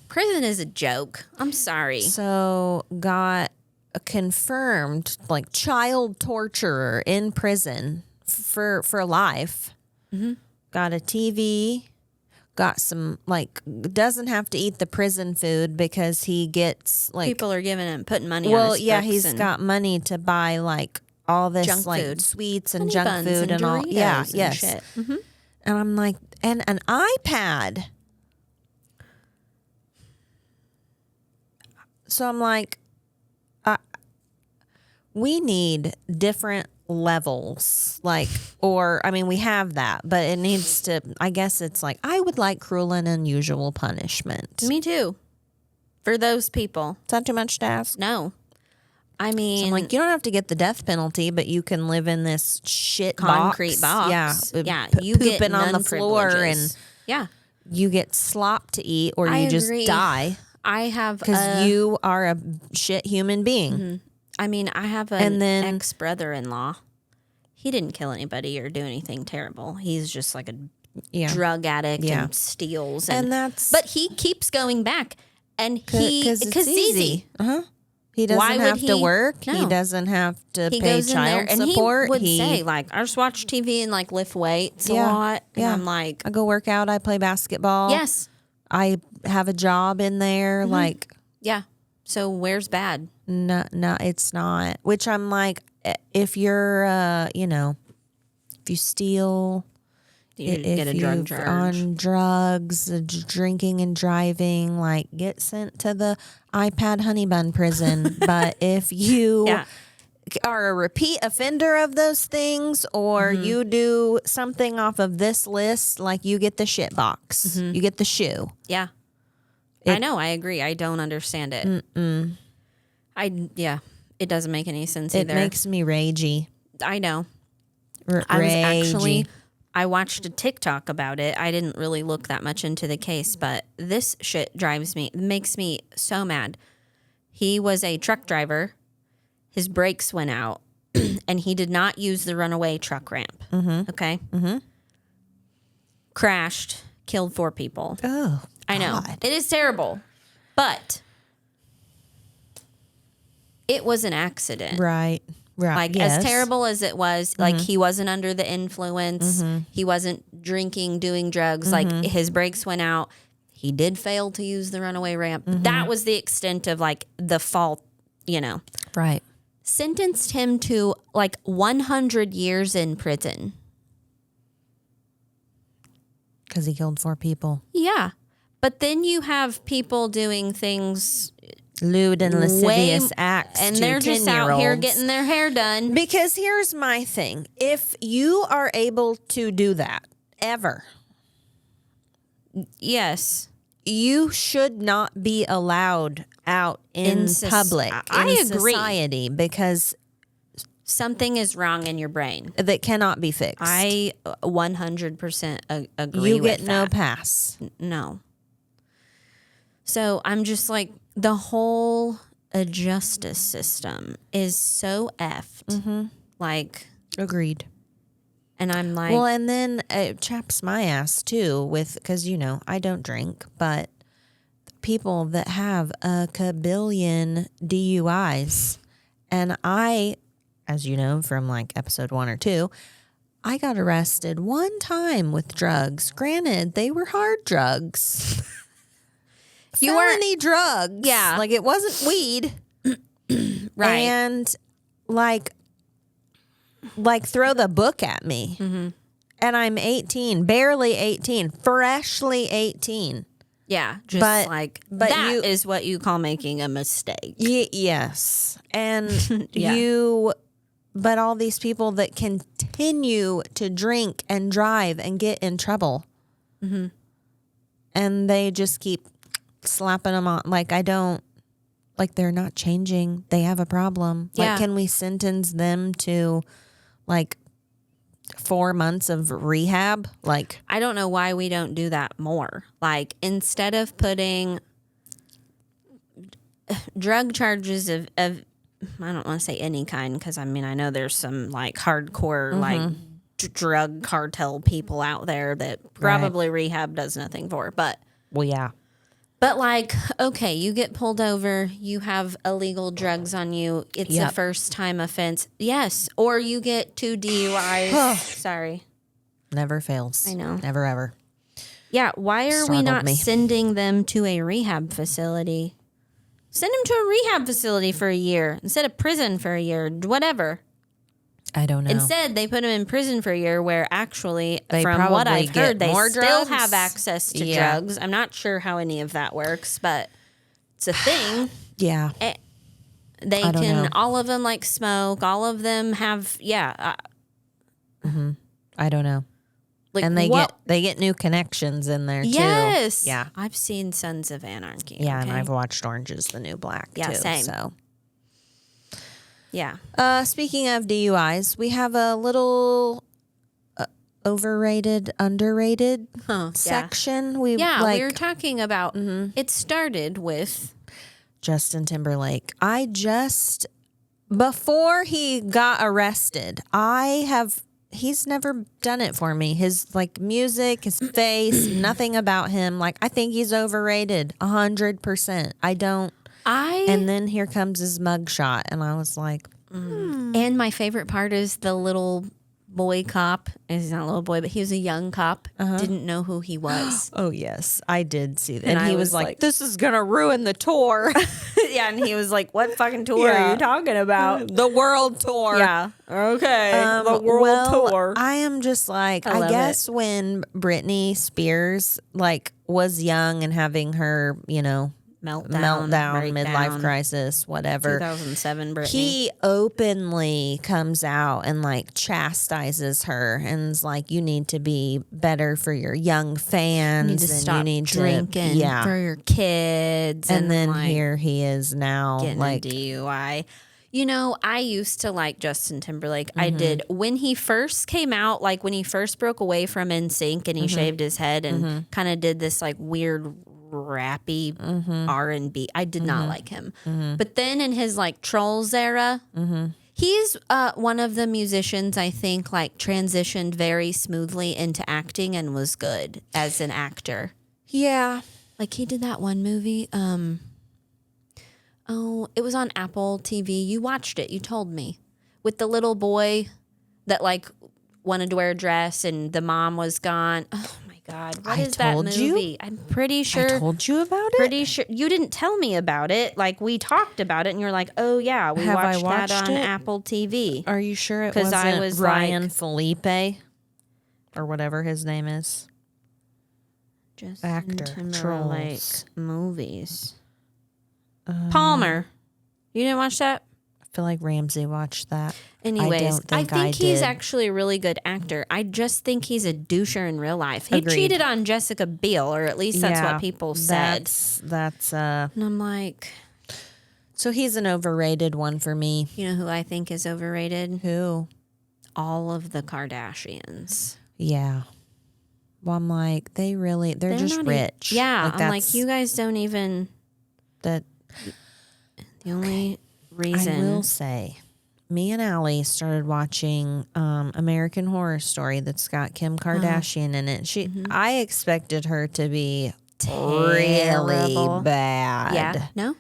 Prison is a joke. I'm sorry. So got a confirmed like child torturer in prison for life. Mm-hmm. Got a TV. Got some like doesn't have to eat the prison food because he gets like people are giving him putting money. on his books he's got money to buy like all this junk like food. sweets and Honey junk buns food and all. Doritos Yeah, and yes. shit. Mm-hmm. And I'm like, and an iPad. So I'm like, we need different levels, like, or I mean, we have that, but it needs to. I guess it's like I would like cruel and unusual punishment. Me too. For those people, Is that too much to ask? no. I mean, So I'm like, you don't have to get the death penalty, but you can live in this shit concrete box. Yeah, Yeah. You get pooping on the none floor, privileges. and yeah, you get slop to eat, or I you just agree. die I have because you are a shit human being. I mean, I have an ex brother-in-law. He didn't kill anybody or do anything terrible. He's just like a drug addict and steals, and that's But he keeps going back, and because it's easy. He doesn't have to work. No. He doesn't have to He pay goes in there, child and support. he would say, like, I just watch TV and like lift weights a Yeah, lot, and yeah. I'm like, I go work out. I play basketball. yes, I have a job in there. Like, yeah. So where's bad? no, it's not. Which I'm like, if you're, if you steal, You if get a drug you're charge. on drugs, drinking and driving, like get sent to the iPad honey bun prison. But if you Yeah. are a repeat offender of those things, or you do something off of this list, like you get the shit box, you get the shoe. Yeah. I know. I agree. I don't understand it. It doesn't make any sense It either. makes me ragey. I know. Ragey. I watched a TikTok about it. I didn't really look that much into the case, but this shit makes me so mad. He was a truck driver. His brakes went out, and he did not use the runaway truck ramp. Okay? Crashed, killed 4 people. Oh, I know. God. It is terrible, but it was an accident. Right. Like, yes. as terrible as it was, like, he wasn't under the influence. He wasn't drinking, doing drugs. Like, his brakes went out. He did fail to use the runaway ramp. That was the extent of, like, the fault, Right. Sentenced him to, like, 100 years in prison. Because he killed 4 people. Yeah. But then you have people doing things Lewd and lascivious acts. and to they're just out here getting their hair done. Because here's my thing. If you are able to do that, ever, Yes. You should not be allowed out in public, I in agree. society, because Something is wrong in your brain. that cannot be fixed. I 100% agree you with get that. no pass. No. So I'm just like, the whole justice system is so effed. Like, Agreed. and I'm like, Well, and then it chaps my ass too because, I don't drink, but people that have a kabillion DUIs, and I, as you know from like episode 1 or 2, I got arrested one time with drugs. Granted, they were hard drugs. You weren't- Felony drugs. Yeah. Like it wasn't weed. right. And like throw the book at me. And I'm 18, barely 18, freshly 18. Yeah, just But that is what you call making a mistake. Yes. And Yeah. but all these people that continue to drink and drive and get in trouble. And they just keep slapping them on. Like, they're not changing. They have a problem. Yeah. Like, can we sentence them to like 4 months of rehab? Like, I don't know why we don't do that more. Like, instead of putting drug charges of I don't want to say any kind, because I mean, I know there's some like hardcore like drug cartel people out there that probably rehab does nothing for. But well, yeah. But like, okay, you get pulled over, you have illegal drugs on you. It's a first time offense. Yes. Or you get 2 DUIs. Sorry. Never fails. I know. Never ever. Yeah. Why are we not sending them to a rehab facility? Send them to a rehab facility for a year instead of prison for a year, whatever. I don't know. Instead, they put them in prison for a year where actually, They from what probably I've heard, they more still drugs. have access to Yeah. drugs. I'm not sure how any of that works, but it's a thing. Yeah. They I don't can, know. all of them like smoke, all of them have, I don't know. like, And they get new connections in there too. yes. Yeah. I've seen Sons of Anarchy. Yeah, and okay? I've watched Orange is the New Black Yeah, too. same. So Yeah. speaking of DUIs, we have a little overrated, underrated section. We we were talking about, it started with Justin Timberlake. Before he got arrested, he's never done it for me. His like music, his face, nothing about him. Like, I think he's overrated 100%. I don't. And then here comes his mugshot, and I was like, And my favorite part is the little boy cop. He's not a little boy, but he was a young cop. Didn't know who he was. oh yes, I did see that. And And he I was was like, like- this is gonna ruin the tour. Yeah, and he was like, "What fucking tour are you talking about?" the world tour. Yeah. Okay. I am just like, I love guess when Britney Spears like was young and having her, meltdown, midlife breakdown. crisis, whatever. 2007 Britney. He openly comes out and like chastises her and is like, you need to be better for your young fans. You need to and stop you need drinking to, for your kids. And then like, here he is now, getting like, a DUI. You know, I used to like Justin Timberlake. I did. When he first came out, like when he first broke away from NSYNC and he shaved his head and kind of did this like weird rappy R&B. I did not like him. But then in his like Trolls era, he's one of the musicians I think like transitioned very smoothly into acting and was good as an actor. yeah. Like he did that one movie. It was on Apple TV. You watched it. You told me with the little boy that like wanted to wear a dress and the mom was gone. Oh my God. What is that movie? I'm pretty sure. I told you about it? Pretty sure. You didn't tell me about it. Like we talked about it and you're like, oh yeah, we Have I watched that watched on it? Apple TV. Are you sure it 'Cause wasn't I was Ryan like- Felipe or whatever his name is? Justin Actor, Timberlake Trolls. movies. Palmer. You didn't watch that? feel like Ramsey watched that. Anyways, I think he's did. actually a really good actor. I just think he's a doucher in real life. He Agreed. cheated on Jessica Biel, or at least that's what people said. That's And I'm like, so he's an overrated one for me. you know who I think is overrated? Who? All of the Kardashians. Yeah. Well, I'm like, they're just rich. Yeah, I'm like, you guys don't even. That. The only reason. I will say, me and Allie started watching American Horror Story that's got Kim Kardashian in it. I expected her to be really bad. Yeah. No?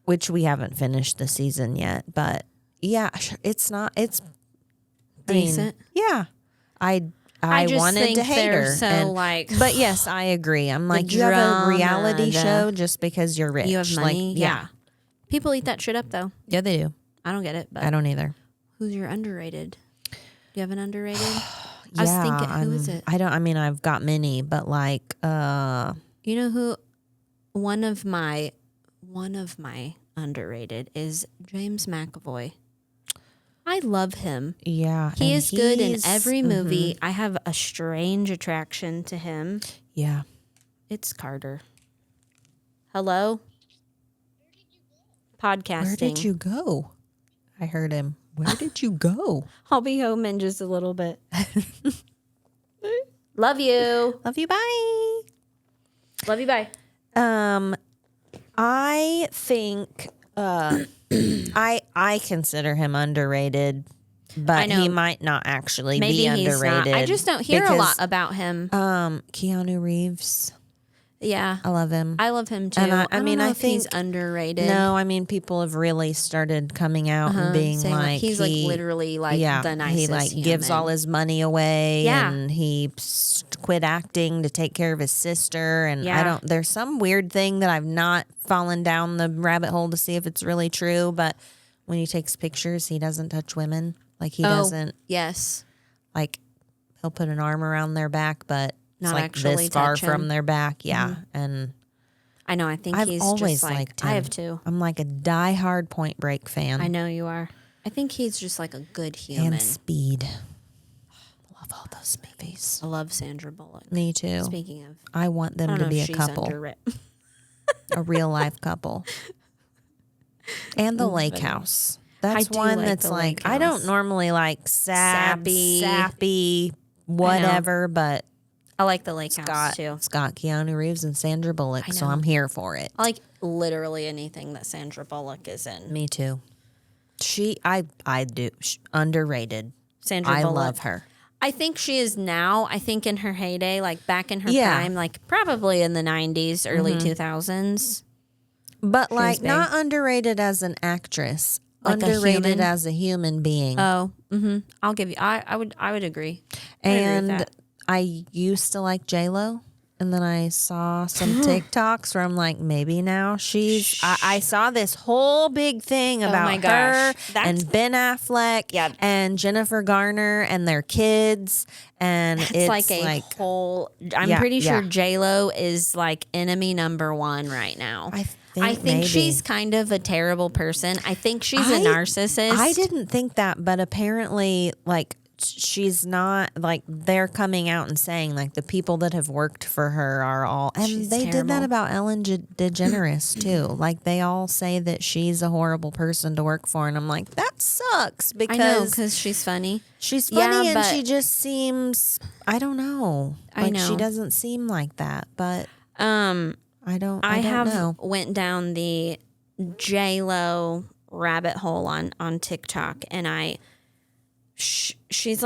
Which we haven't finished the season yet. But yeah, it's not. It's decent. Yeah. I just wanted think to hate they're her. So but yes, I agree. I'm like, you have a reality show just because you're rich. You have money. Like, yeah. People eat that shit up, though. Yeah, they do. I don't get it. But I don't either. Who's your underrated? Do you have an underrated? I was thinking, who is it? I've got many, but like, you know who? One of my underrated is James McAvoy. I love him. Yeah. He is good in every movie. I have a strange attraction to him. Yeah. It's Carter. Hello? Podcasting. Where did you go? I heard him. Where did you go? I'll be home in just a little bit. Love you. Love you. Bye. Love you. Bye. I think I consider him underrated, but he might not actually be underrated. Not. I just don't hear a lot about him. Keanu Reeves. Yeah. I love him. I love him too. And I don't mean, know I if think he's underrated. No, I mean, people have really started coming out and being saying like he's like literally like the nicest. He like human. gives all his money away. Yeah. And he quit acting to take care of his sister. And there's some weird thing that I've not fallen down the rabbit hole to see if it's really true. But when he takes pictures, he doesn't touch women. Like he doesn't. Yes. Like he'll put an arm around their back, but not it's like actually this far touch him. from their back. Yeah. And I know. I think I've he's always just like, liked him. I have too. I'm like a diehard Point Break fan. I know you are. I think he's just like a good human. And Speed. Love all those movies. I love Sandra Bullock. Me too. Speaking of, I want them to be a couple. A real life couple. And The Lake House. That's one that's like, I don't normally like sappy, whatever, but I like The Lake House too. It's got Keanu Reeves and Sandra Bullock, so I'm here for it. I like literally anything that Sandra Bullock is in. Me too. I do. Underrated. Sandra Bullock. I love her. I think she is now. I think in her heyday, like back in her prime, like probably in the 90s, early 2000s. But like not underrated as an actress. Like underrated as a human being. Oh, I'll give you. I would agree. And I used to like J-Lo, and then I saw some TikToks where I'm like, maybe now she's. I saw this whole big thing about her and Ben Affleck and Jennifer Garner and their kids, and it's like a whole. I'm pretty sure J-Lo is like enemy number one right now. I think she's kind of a terrible person. I think she's a narcissist. I didn't think that, but apparently, like, she's not, like, they're coming out and saying, like, the people that have worked for her are all, and they did that about Ellen DeGeneres, too. Like, they all say that she's a horrible person to work for, and I'm like, that sucks, because... I know, because she's funny. She's funny, and she just seems, I don't know. Like, she doesn't seem like that, but... I don't know. Went down the J-Lo rabbit hole on TikTok, and she's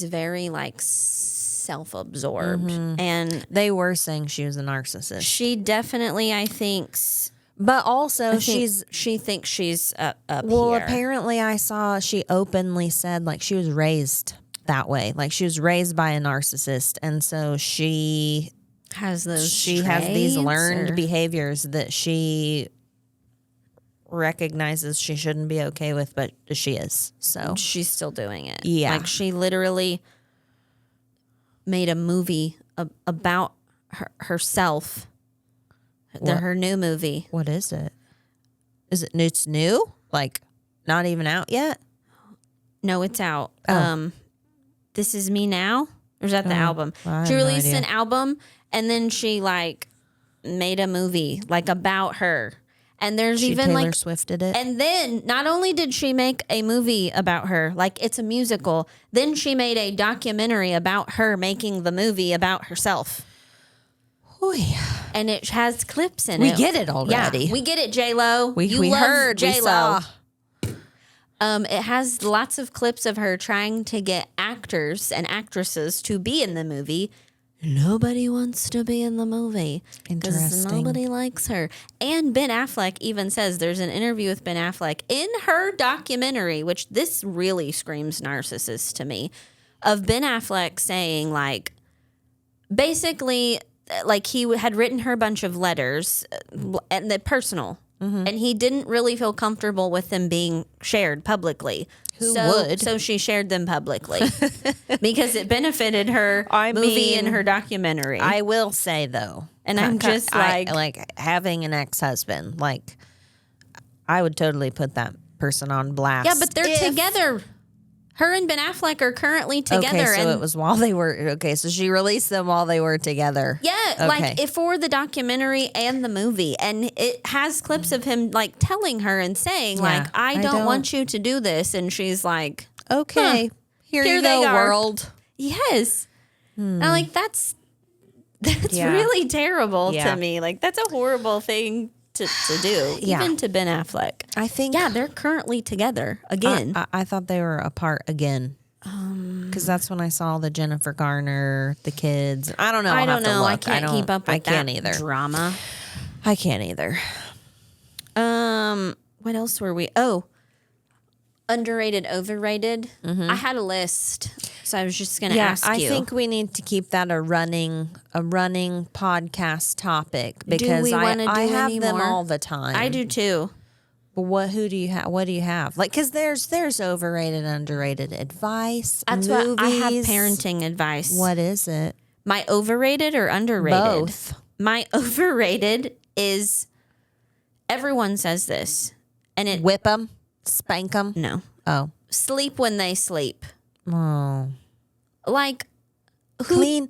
very like self-absorbed, and they were saying she was a narcissist. She definitely, I think, but also she thinks she's up well, here. Apparently, I saw she openly said like she was raised that way, like she was raised by a narcissist, and so she has these learned behaviors that she recognizes she shouldn't be okay with, but she is. So she's still doing it. Yeah. Like she literally made a movie about herself. Her new movie. What is it? Is it it's new? Like not even out yet? No, it's out. Oh. This Is Me Now? Or is that the album? She released an album, and then she, like, made a movie, like, about her. And there's even, Taylor like... Swifted it? And then, not only did she make a movie about her, like, it's a musical, then she made a documentary about her making the movie about herself. Oy. And it has clips in We it. get it already. Yeah, we get it, J-Lo. We heard, J-Lo. we saw. It has lots of clips of her trying to get actors and actresses to be in the movie. Nobody wants to be in the movie because nobody likes her. And Ben Affleck even says, there's an interview with Ben Affleck in her documentary, which this really screams narcissist to me, of Ben Affleck saying, like, basically, like, he had written her a bunch of letters, and they're personal. And he didn't really feel comfortable with them being shared publicly. Who would? So she shared them publicly because it benefited her movie and her documentary. I will say, though. And I'm just like... like, having an ex-husband, like, I would totally put that person on blast. Yeah, but they're together. Her and Ben Affleck are currently together. Okay, so it was while they were... Okay, so she released them while they were together. Yeah, okay. like for the documentary and the movie. And it has clips of him, like, telling her and saying, like, I don't want you to do this. And she's like... Okay, here you go, world. Yes. And I'm like, that's really terrible to me. Like, that's a horrible thing to do, even to Ben Affleck. I think... Yeah, they're currently together again. I thought they were apart again. Because that's when I saw the Jennifer Garner, the kids. I don't know. I don't know. I can't keep up with I can't that either. Drama. I can't either. What else were we... Oh, underrated, overrated. I had a list, so I was just going to ask you. I think we need to keep that a running podcast topic because I have them all the time. I do too. But who do you have? What do you have? Like, because there's overrated, underrated advice. That's movies. what I have. Parenting advice. What is it? My overrated or underrated? Both. My overrated is everyone says this, and it whip them. Spank them? No. Oh. Sleep when they sleep. Oh. Like, clean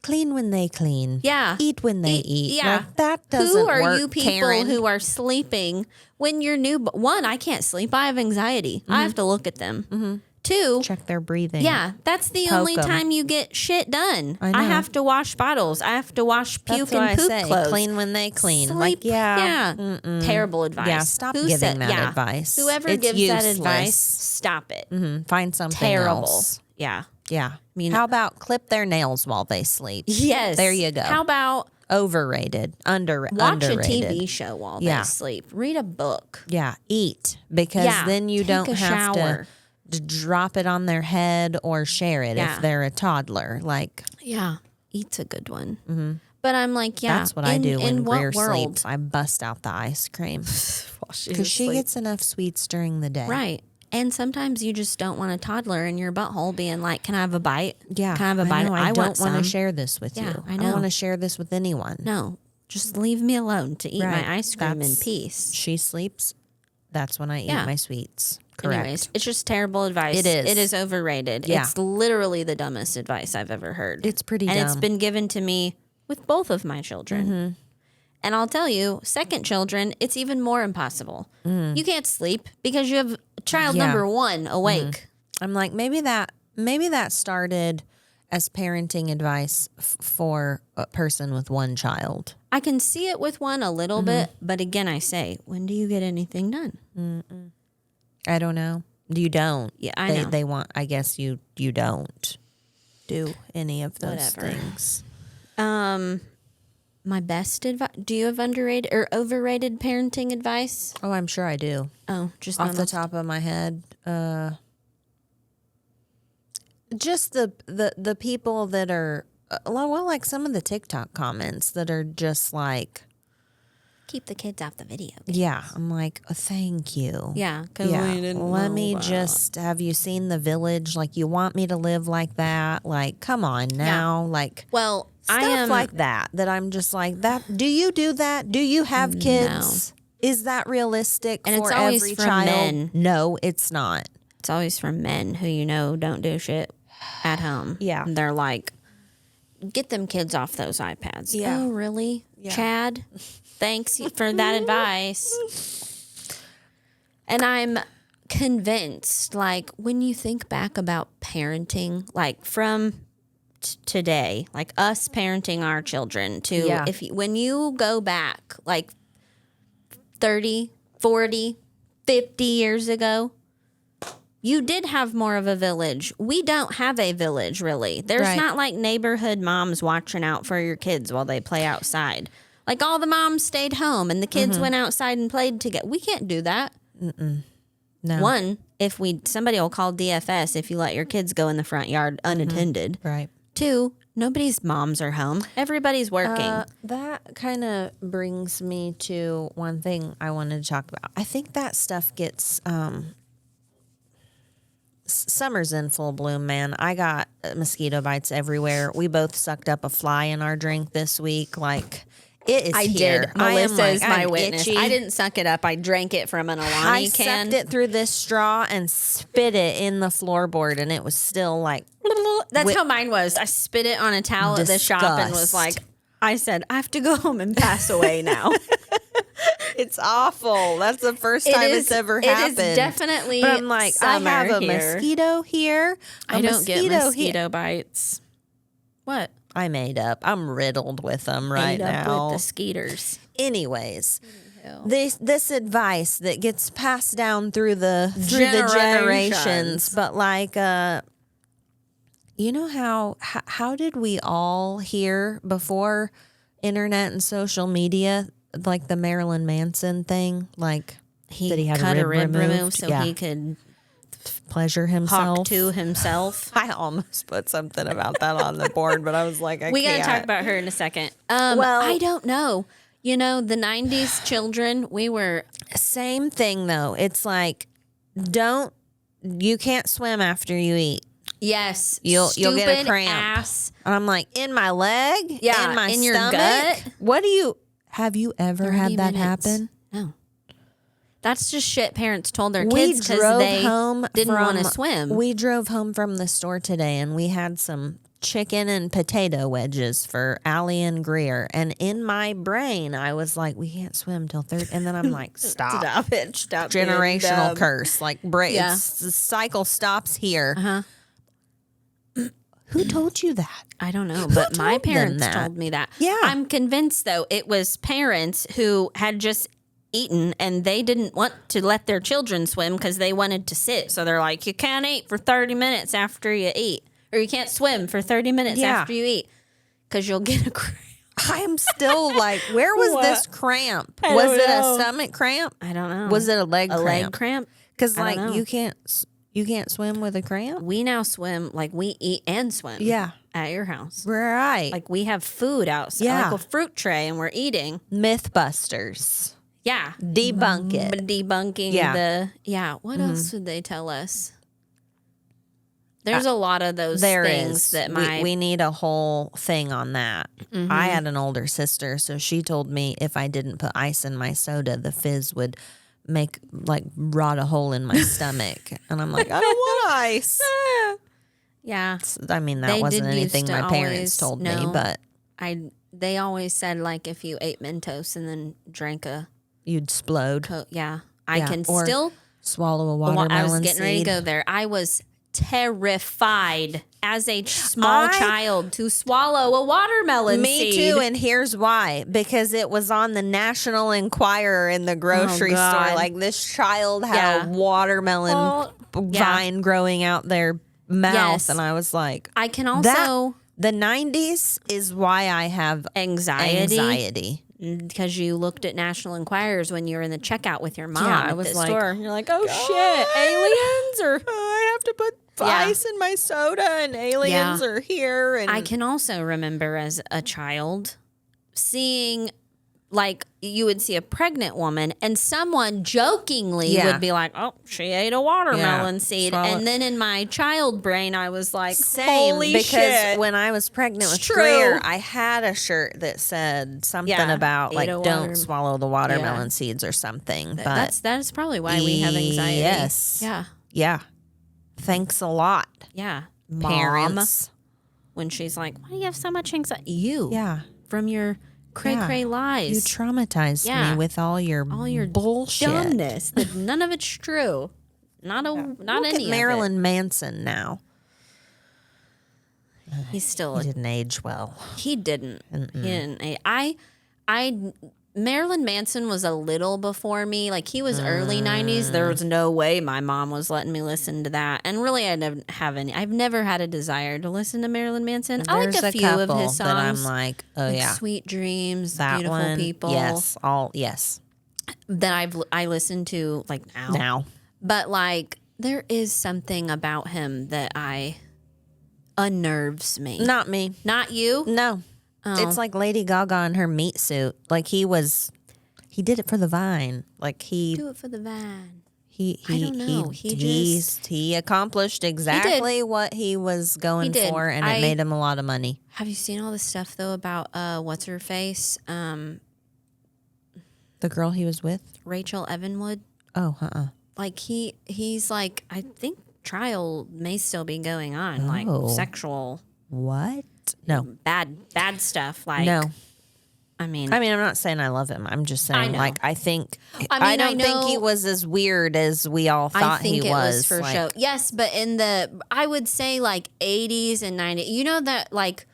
when they clean. Yeah. Eat when they eat. Yeah. Like, that doesn't work, Who are you people Karen? who are sleeping when you're new? One, I can't sleep. I have anxiety. I have to look at them. Two, check their breathing. Yeah, that's the only time you get shit done. I have to wash bottles. I have to wash puke and poop clothes. Clean when they clean. Sleep, like, yeah. Terrible advice. Yeah, stop giving that advice. Whoever gives that advice, stop it. Find something terrible. else. Yeah. Yeah. I mean, how about clip their nails while they sleep? Yes. There you go. How about overrated, underrated? Watch a TV show while they sleep. Read a book. Yeah. Eat, because then you don't have to drop it on their head or share it if they're a toddler. Like, eat's a good one. But I'm like, that's what I do when Greer world? sleeps. I bust out the ice cream because she gets enough sweets during the day. Right. And sometimes you just don't want a toddler in your butthole being like, can I have a bite? Yeah. Can I have a bite? I don't want to share this with you. I don't want to share this with anyone. No. Just leave me alone to eat my ice cream in peace. She sleeps. That's when I eat my sweets. Correct. Anyways, it's just terrible advice. It is. It is overrated. Yeah. It's literally the dumbest advice I've ever heard. It's pretty dumb. dumb. And it's been given to me with both of my children. And I'll tell you, second children, it's even more impossible. You can't sleep because you have child number one awake. I'm like, maybe that started as parenting advice for a person with one child. I can see it with one a little bit, but again, I say, when do you get anything done? I don't know. You don't. Yeah, I know. They want. I guess you don't do any of those things. My best advice. Do you have underrated or overrated parenting advice? Oh, I'm sure I do. Oh, just off the top of my head. Just the people that are like some of the TikTok comments that are just like, keep the kids off the video games. Yeah, I'm like, oh, thank you. Yeah, because we didn't let me just, have you seen The Village? Like, you want me to live like that? Like, come on now. Like, well, stuff like that I'm just like, that. Do you do that? Do you have kids? Is that realistic And for it's always every from child? men. No, it's not. It's always from men who don't do shit at home. Yeah. And they're like, get them kids off those iPads. Yeah. Oh, really? Yeah. Chad, thanks for that advice. And I'm convinced, like, when you think back about parenting, like from today, like us parenting our children to when you go back like 30, 40, 50 years ago, you did have more of a village. We don't have a village, really. There's not like neighborhood moms watching out for your kids while they play outside. Like all the moms stayed home and the kids went outside and played together. We can't do that. No. One, somebody will call DFS if you let your kids go in the front yard unattended. Right. Two, nobody's moms are home. Everybody's working. That kind of brings me to one thing I wanted to talk about. I think that stuff gets summer's in full bloom, man. I got mosquito bites everywhere. We both sucked up a fly in our drink this week. Like, it is here. Did. Melissa is my I'm witness. itchy. I didn't suck it up. I drank it from an Alani can. I sucked it through this straw and spit it in the floorboard, and it was still like... That's how mine was. I spit it on a towel at the shop and was like, I said, I have to go home and pass away now. It's awful. That's the first time it's ever happened. It is definitely But I'm like, I have a mosquito here. I don't get mosquito bites. What? I made up. I'm riddled with them right Made up now. with the skeeters. Anyways, this advice that gets passed down through the generations, but like, you know how did we all hear before internet and social media, like the Marilyn Manson thing, like that he had cut a rib removed so he could pleasure himself. talk to himself. I almost put something about that on the board, but I was like, we got to talk about her in a second. Well, I don't know. You know, the 90s children, we were... Same thing, though. It's like, you can't swim after you eat. Yes. You'll get a cramp. Ass. And I'm like, in my leg? Yeah, in my in stomach? your gut? Have you ever had that happen? No. That's just shit parents told their kids because they didn't want to swim. We drove home from the store today, and we had some chicken and potato wedges for Allie and Greer. And in my brain, I was like, we can't swim till 30. And then I'm like, stop. Stop it. Stop. Generational curse. Like, the cycle stops here. Uh-huh. Who told you that? I don't know, but my parents told me that. Yeah. I'm convinced, though, it was parents who had just eaten and they didn't want to let their children swim because they wanted to sit. So they're like, you can't eat for 30 minutes after you eat. Or you can't swim for 30 minutes after you eat because you'll get a cramp. I'm still like, where was this cramp? Was it a stomach cramp? I don't know. Was it a leg cramp? A leg cramp? Because like you can't swim with a cramp? We now swim, like we eat and swim. Yeah. At your house. Right. Like we have food outside. Yeah. Like a fruit tray and we're eating. Mythbusters. Yeah. Debunk it. Debunking what else did they tell us? There's a lot of those things that we need a whole thing on that. Mm-hmm. I had an older sister, so she told me if I didn't put ice in my soda, the fizz would rot a hole in my stomach. And I'm like, I don't want ice. Yeah. I mean, that wasn't anything my parents told me, but they always said like if you ate Mentos and then drank you'd explode. I can still swallow a watermelon I was getting ready to go there. I was terrified as a small child to swallow a watermelon seed. Me too, and here's why. Because it was on the National Enquirer in the grocery store. Like this child had a watermelon vine growing out their mouth, and I was like, I can also... The 90s is why I have anxiety. Because you looked at National Enquirers when you were in the checkout with your mom at the store. You're like, oh shit, aliens or I have to put ice in my soda and aliens are here. And I can also remember as a child seeing like you would see a pregnant woman and someone jokingly would be like, oh, she ate a watermelon seed. And then in my child brain, I was like, holy because shit. when I was pregnant with true. Greer, I had a shirt that said something about like don't swallow the watermelon seeds or something. But that's probably why we have anxiety. Yes. Yeah. Thanks a lot. Yeah. Parents. Mom, when she's like, why do you have so much anxiety? You. Yeah. From your cray-cray lies. You traumatized me with all your bullshit. Dumbness. That none of it's true. Not any at Marilyn Manson now. He didn't age well. He didn't. He didn't. Marilyn Manson was a little before me. Like, he was early 90s. There was no way my mom was letting me listen to that. And really, I didn't have any. I've never had a desire to listen to Marilyn Manson. I like a few of his songs. That I'm like, Sweet Dreams, that Beautiful one, People. Yes. That I listen to, like, now. But, like, there is something about him that unnerves me. Not me. Not you? No. It's like Lady Gaga in her meat suit. Like he did it for the Vine. Like do it for the Vine. I don't know. He accomplished exactly what he was going for, and it made him a lot of money. Have you seen all the stuff though about what's her face? The girl he was with, Rachel Evanwood. Oh, Like he's like, I think trial may still be going on. Like sexual. What? No. Bad stuff. Like, no. I mean, I'm not saying I love him. I'm just saying, like, I don't think he was as weird as we all thought he was. I think it was for show. Yes, but I would say like 80s and 90s. You know that like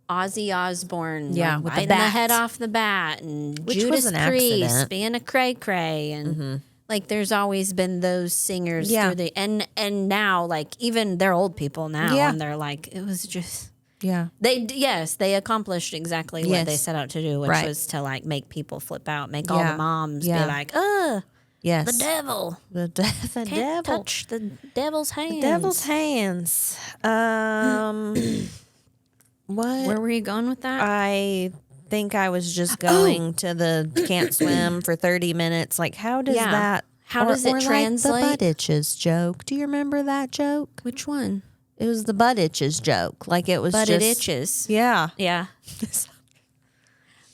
Ozzy Osbourne, with biting the head off the bat, and Judas Priest being a cray-cray, and like there's always been those singers through the and now like even they're old people now, and they're like it was just. Yeah. They accomplished exactly what they set out to do, which was to like make people flip out, make all the moms be like, yes, the devil. The Can't devil. touch the devil's hands. The devil's hands. What? Where were you going with that? I think I was just going to the can't swim for 30 minutes. Like, how does that? How does it translate? Like the butt itches joke. Do you remember that joke? Which one? It was the butt itches joke. Like it was but it itches. Yeah. Yeah.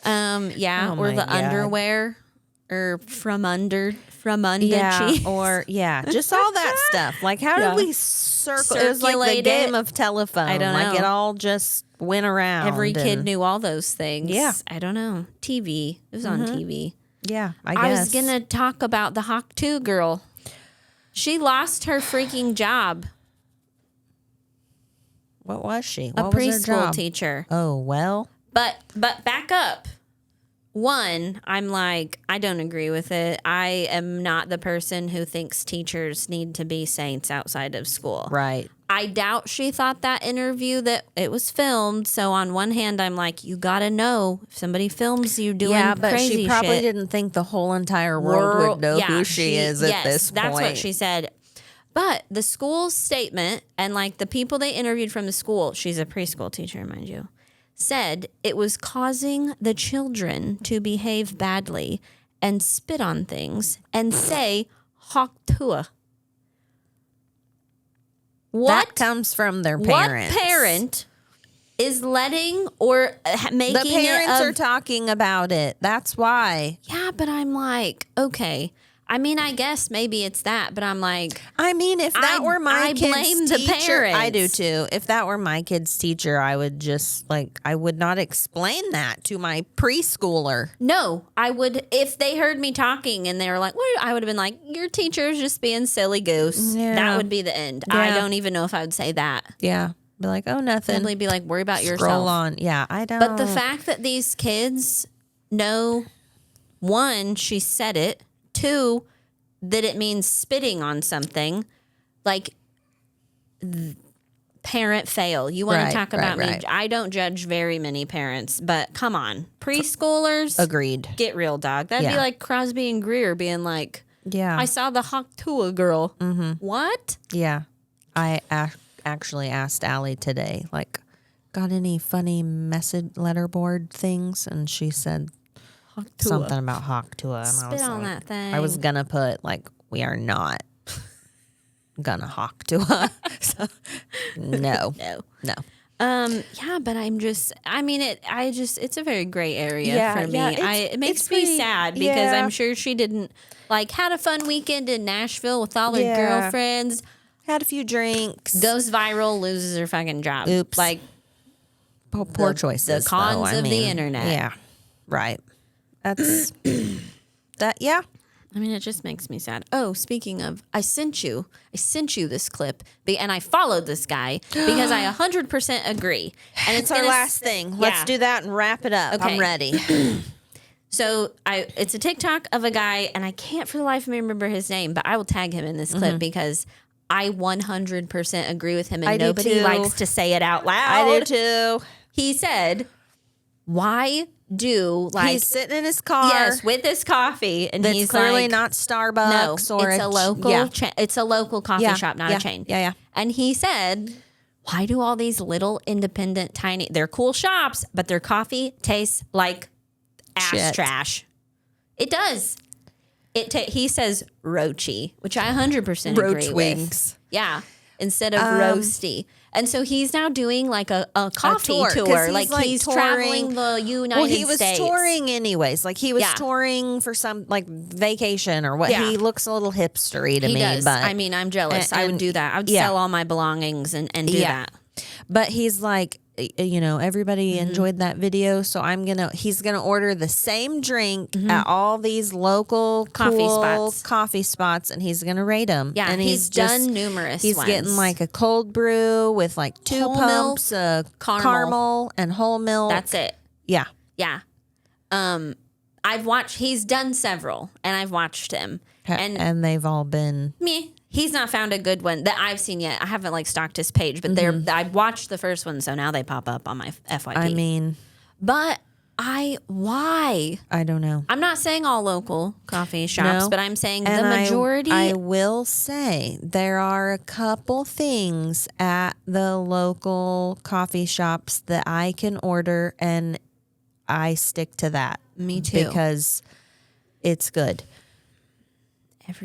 Or the underwear or from under cheese. Or just all that stuff. Like how did we circulate? It was like the game of telephone. I don't know. Like it all just went around. Every kid knew all those things. Yeah. I don't know. TV. It was on TV. Yeah, I guess. I was going to talk about the Hawk 2 girl. She lost her freaking job. What was she? What was her job? A preschool teacher. Oh, well. But back up. One, I'm like, I don't agree with it. I am not the person who thinks teachers need to be saints outside of school. Right. I doubt she thought that interview that it was filmed. So on one hand, I'm like, you got to know if somebody films you doing crazy shit. Yeah, but she probably didn't think the whole entire world would know who she is at this point. That's what she said. But the school's statement and like the people they interviewed from the school, she's a preschool teacher, mind you, said it was causing the children to behave badly and spit on things and say Hawk Tua. That comes from their parents. What parent is letting or making it? The parents are talking about it. That's why. Yeah, but I'm like, okay. I mean, I guess maybe it's that, but I'm like, I mean, if that were my kid's blame teacher, the parents. I do too. If that were my kid's teacher, I would just I would not explain that to my preschooler. No, I would. If they heard me talking and they were like, "What?" I would have been like, "Your teacher's just being silly goose." Yeah. That would be the end. Yeah. I don't even know if I would say that. Yeah, be like, "Oh, nothing." Simply be like, "Worry about yourself." Scroll on. Yeah, I don't. But the fact that these kids know, one, she said it. Two, that it means spitting on something, like parent fail. You want to talk about me? I don't judge very many parents, but come on, preschoolers. Agreed. Get real, dog. That'd be like Crosby and Greer being like, "Yeah, I saw the Hawk Tua girl." Mm-hmm. What? Yeah, I actually asked Allie today, like, got any funny message letterboard things, and she said, something about Haktua. And Spit on that thing. I was going to put, like, we are not going to Haktua. So, no. Yeah, but it's a very gray area for me. It makes me sad because I'm sure she didn't, like, had a fun weekend in Nashville with all her girlfriends. Had a few drinks. Goes viral, loses her fucking job. Oops. Like, poor choices. The cons of the internet. Yeah, right. That's that. Yeah. I mean, it just makes me sad. Oh, speaking of, I sent you this clip, and I followed this guy because I 100% agree. And it's our last thing. Let's do that and wrap it up. Okay. I'm ready. So it's a TikTok of a guy, and I can't for the life of me remember his name, but I will tag him in this clip because I 100% agree with him, and nobody likes to say it out loud. I do too. He said, "Why do he's sitting in his car? Yes, with his coffee, and that's he's clearly like, not Starbucks or it's a local. It's a local coffee shop, not a chain. Yeah. And he said, "Why do all these little independent, tiny? They're cool shops, but their coffee tastes like ass trash. It does. He says roachy, which I 100% agree Roach wings. with. Yeah, instead of roasty. And so he's now doing like a coffee tour. Like he's traveling the United States. Well, he was touring anyways. Like he was touring for some like vacation or what. He looks a little hipstery to me. Does. But I mean, I'm jealous. I would do that. I would sell all my belongings and do that. But he's like, everybody enjoyed that video, so he's gonna order the same drink at all these local coffee spots, and he's gonna rate them. Yeah, and he's done numerous. He's getting like a cold brew with like 2 whole pumps of caramel and whole milk. That's it. Yeah. He's done several, and I've watched him, and they've all been meh. He's not found a good one that I've seen yet. I haven't like stalked his page, but I watched the first one, so now they pop up on my FYP. I mean, but why? I don't know. I'm not saying all local coffee shops, but I'm saying the majority. I will say there are a couple things at the local coffee shops that I can order, and I stick to that. Me too. Because it's good.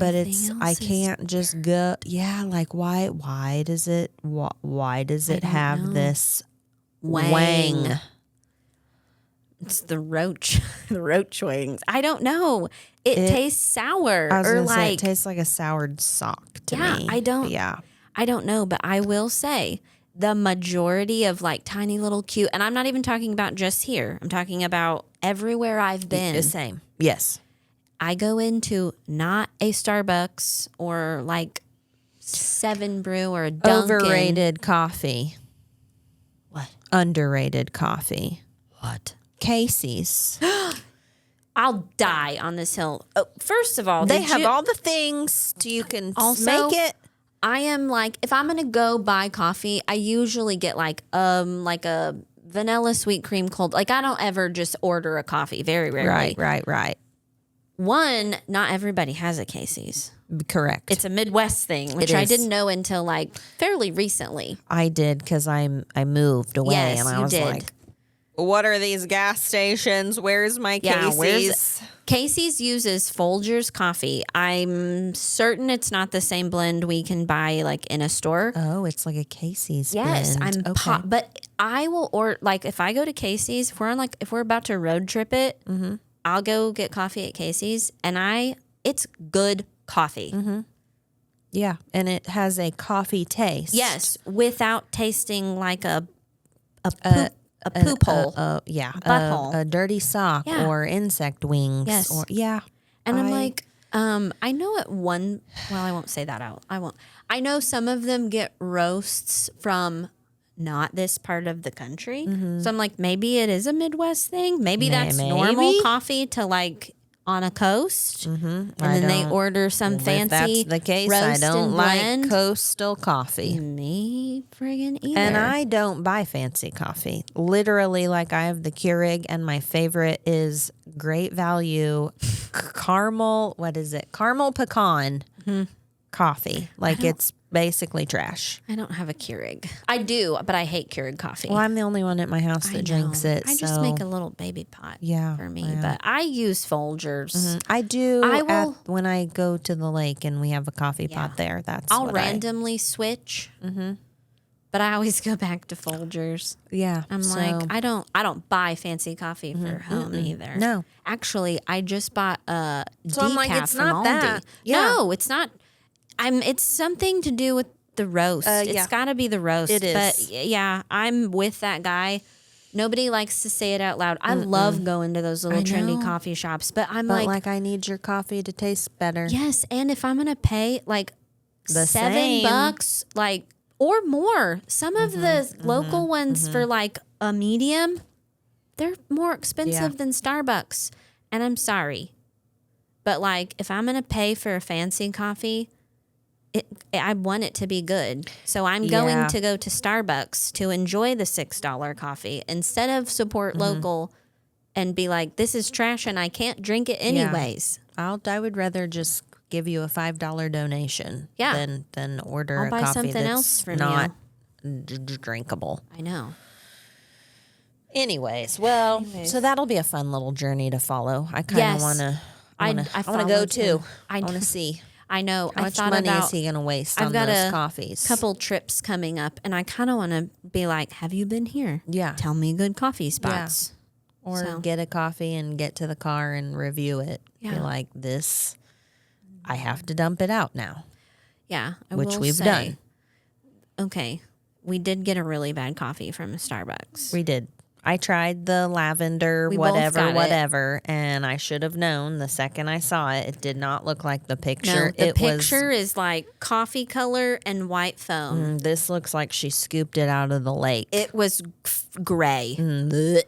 I can't just go. Yeah, like why does it have this wang? It's the roach wings. I don't know. It tastes sour, it tastes like a soured sock to me. I don't know, but I will say the majority of like tiny little cute, and I'm not even talking about just here. I'm talking about everywhere I've been. The same. Yes. I go into not a Starbucks or like 7 Brew or a Dunkin'. Overrated coffee. What? Underrated coffee. What? Casey's. I'll die on this hill. Oh, first of all, they have all the things you can also make it. I am like, if I'm gonna go buy coffee, I usually get like a vanilla sweet cream cold. Like I don't ever just order a coffee. Very rarely. Right. One, not everybody has a Casey's. Correct. It's a Midwest thing, which I didn't know until like fairly recently. I did because I moved away, and I was like, "What are these gas stations? Where's my Casey's?" Casey's uses Folgers coffee. I'm certain it's not the same blend we can buy like in a store. Oh, it's like a Casey's blend. Yes, but I will order like if I go to Casey's, if we're about to road trip it. I'll go get coffee at Casey's, and it's good coffee. Yeah, and it has a coffee taste. Yes, without tasting like a poop hole. A butthole. A dirty sock or insect wings. Yes. And I'm like, I know I won't say that out. I won't. I know some of them get roasts from not this part of the country. So I'm like, maybe it is a Midwest thing. Maybe that's normal coffee to like on a coast. And then they order some fancy. If that's the case, I don't like coastal coffee. Me friggin' either. And I don't buy fancy coffee. Literally, like I have the Keurig, and my favorite is Great Value caramel. What is it? Caramel pecan coffee. Like it's basically trash. I don't have a Keurig. I do, but I hate Keurig coffee. Well, I'm the only one at my house that drinks it. I just make a little baby pot for me. Yeah. But I use Folgers. I do when I go to the lake and we have a coffee pot there. I'll randomly switch. But I always go back to Folgers. Yeah. I'm like, I don't buy fancy coffee for home either. No. Actually, I just bought a decaf I'm like, it's from not Aldi. that. Yeah. No, it's not. It's something to do with the roast. It's got to be the roast. It is. But yeah, I'm with that guy. Nobody likes to say it out loud. I love going to those little trendy coffee shops, but I'm like, I need your coffee to taste better. yes. And if I'm gonna pay like The $7, like or more, some of the local ones for like a medium, they're more expensive than Starbucks. And I'm sorry, but like if I'm gonna pay for a fancy coffee, I want it to be good. So I'm going to go to Starbucks to enjoy the $6 coffee instead of support local and be like, this is trash and I can't drink it anyways. I would rather just give you a $5 donation than order I'll a buy coffee something that's else from not drinkable. I know. Anyways, so that'll be a fun little journey to follow. I kind of want to. I want to go too. I want to see. I know. How much money is he going to waste on those coffees? Couple trips coming up, and I kind of want to be like, "Have you been here? Yeah, tell me good coffee spots." Yeah. Or get a coffee and get to the car and review it. Yeah. Be like, this, I have to dump it out now. Yeah, which we've done. Okay, we did get a really bad coffee from Starbucks. We did. I tried the lavender, whatever, and I should have known the second I saw it. It did not look like the picture. No, the picture is like coffee color and white foam. This looks like she scooped it out of the lake. It was gray. It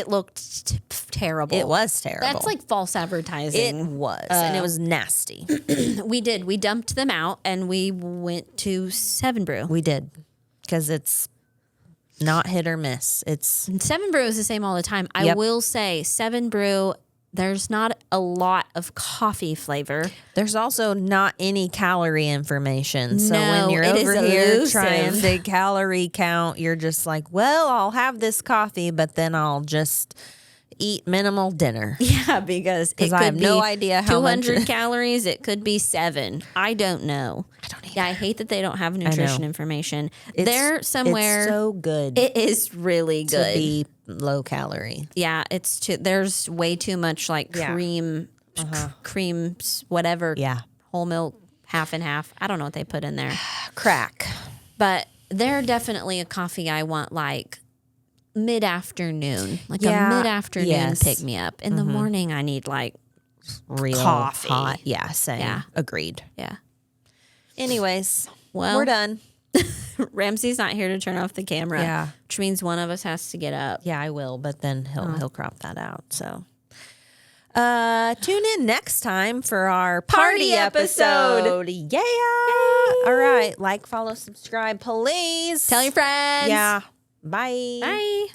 looked terrible. It was terrible. That's like false advertising. It was, and it was nasty. We did. We dumped them out, and we went to 7 Brew. We did, because it's not hit or miss. 7 Brew is the same all the time. I will say 7 Brew, there's not a lot of coffee flavor. There's also not any calorie information. So No, when you're it over is here elusive. trying to calorie count, you're just like, well, I'll have this coffee, but then I'll just eat minimal dinner. Yeah, because it could I have be no idea how 200 much calories. It could be 7. I don't know. I don't either. Yeah, I hate that they don't have nutrition information. They're It's somewhere. so good. It is really to good. be low calorie. Yeah, there's way too much like creams, whatever. Yeah. Whole milk, half and half. I don't know what they put in there. Crack. But they're definitely a coffee I want like mid-afternoon. Like a Yeah, mid-afternoon yes. pick me up. In the morning I need like Real coffee. hot. Yeah, same. Yeah. Agreed. yeah. Anyways, Well, we're done. Ramsey's not here to turn off the camera. Yeah. Which means one of us has to get up. Yeah, I will, but then he'll crop that out. So tune in next time for our party episode. Yeah. All right. Like, follow, subscribe, please. Tell your friends. Yeah. Bye. Bye.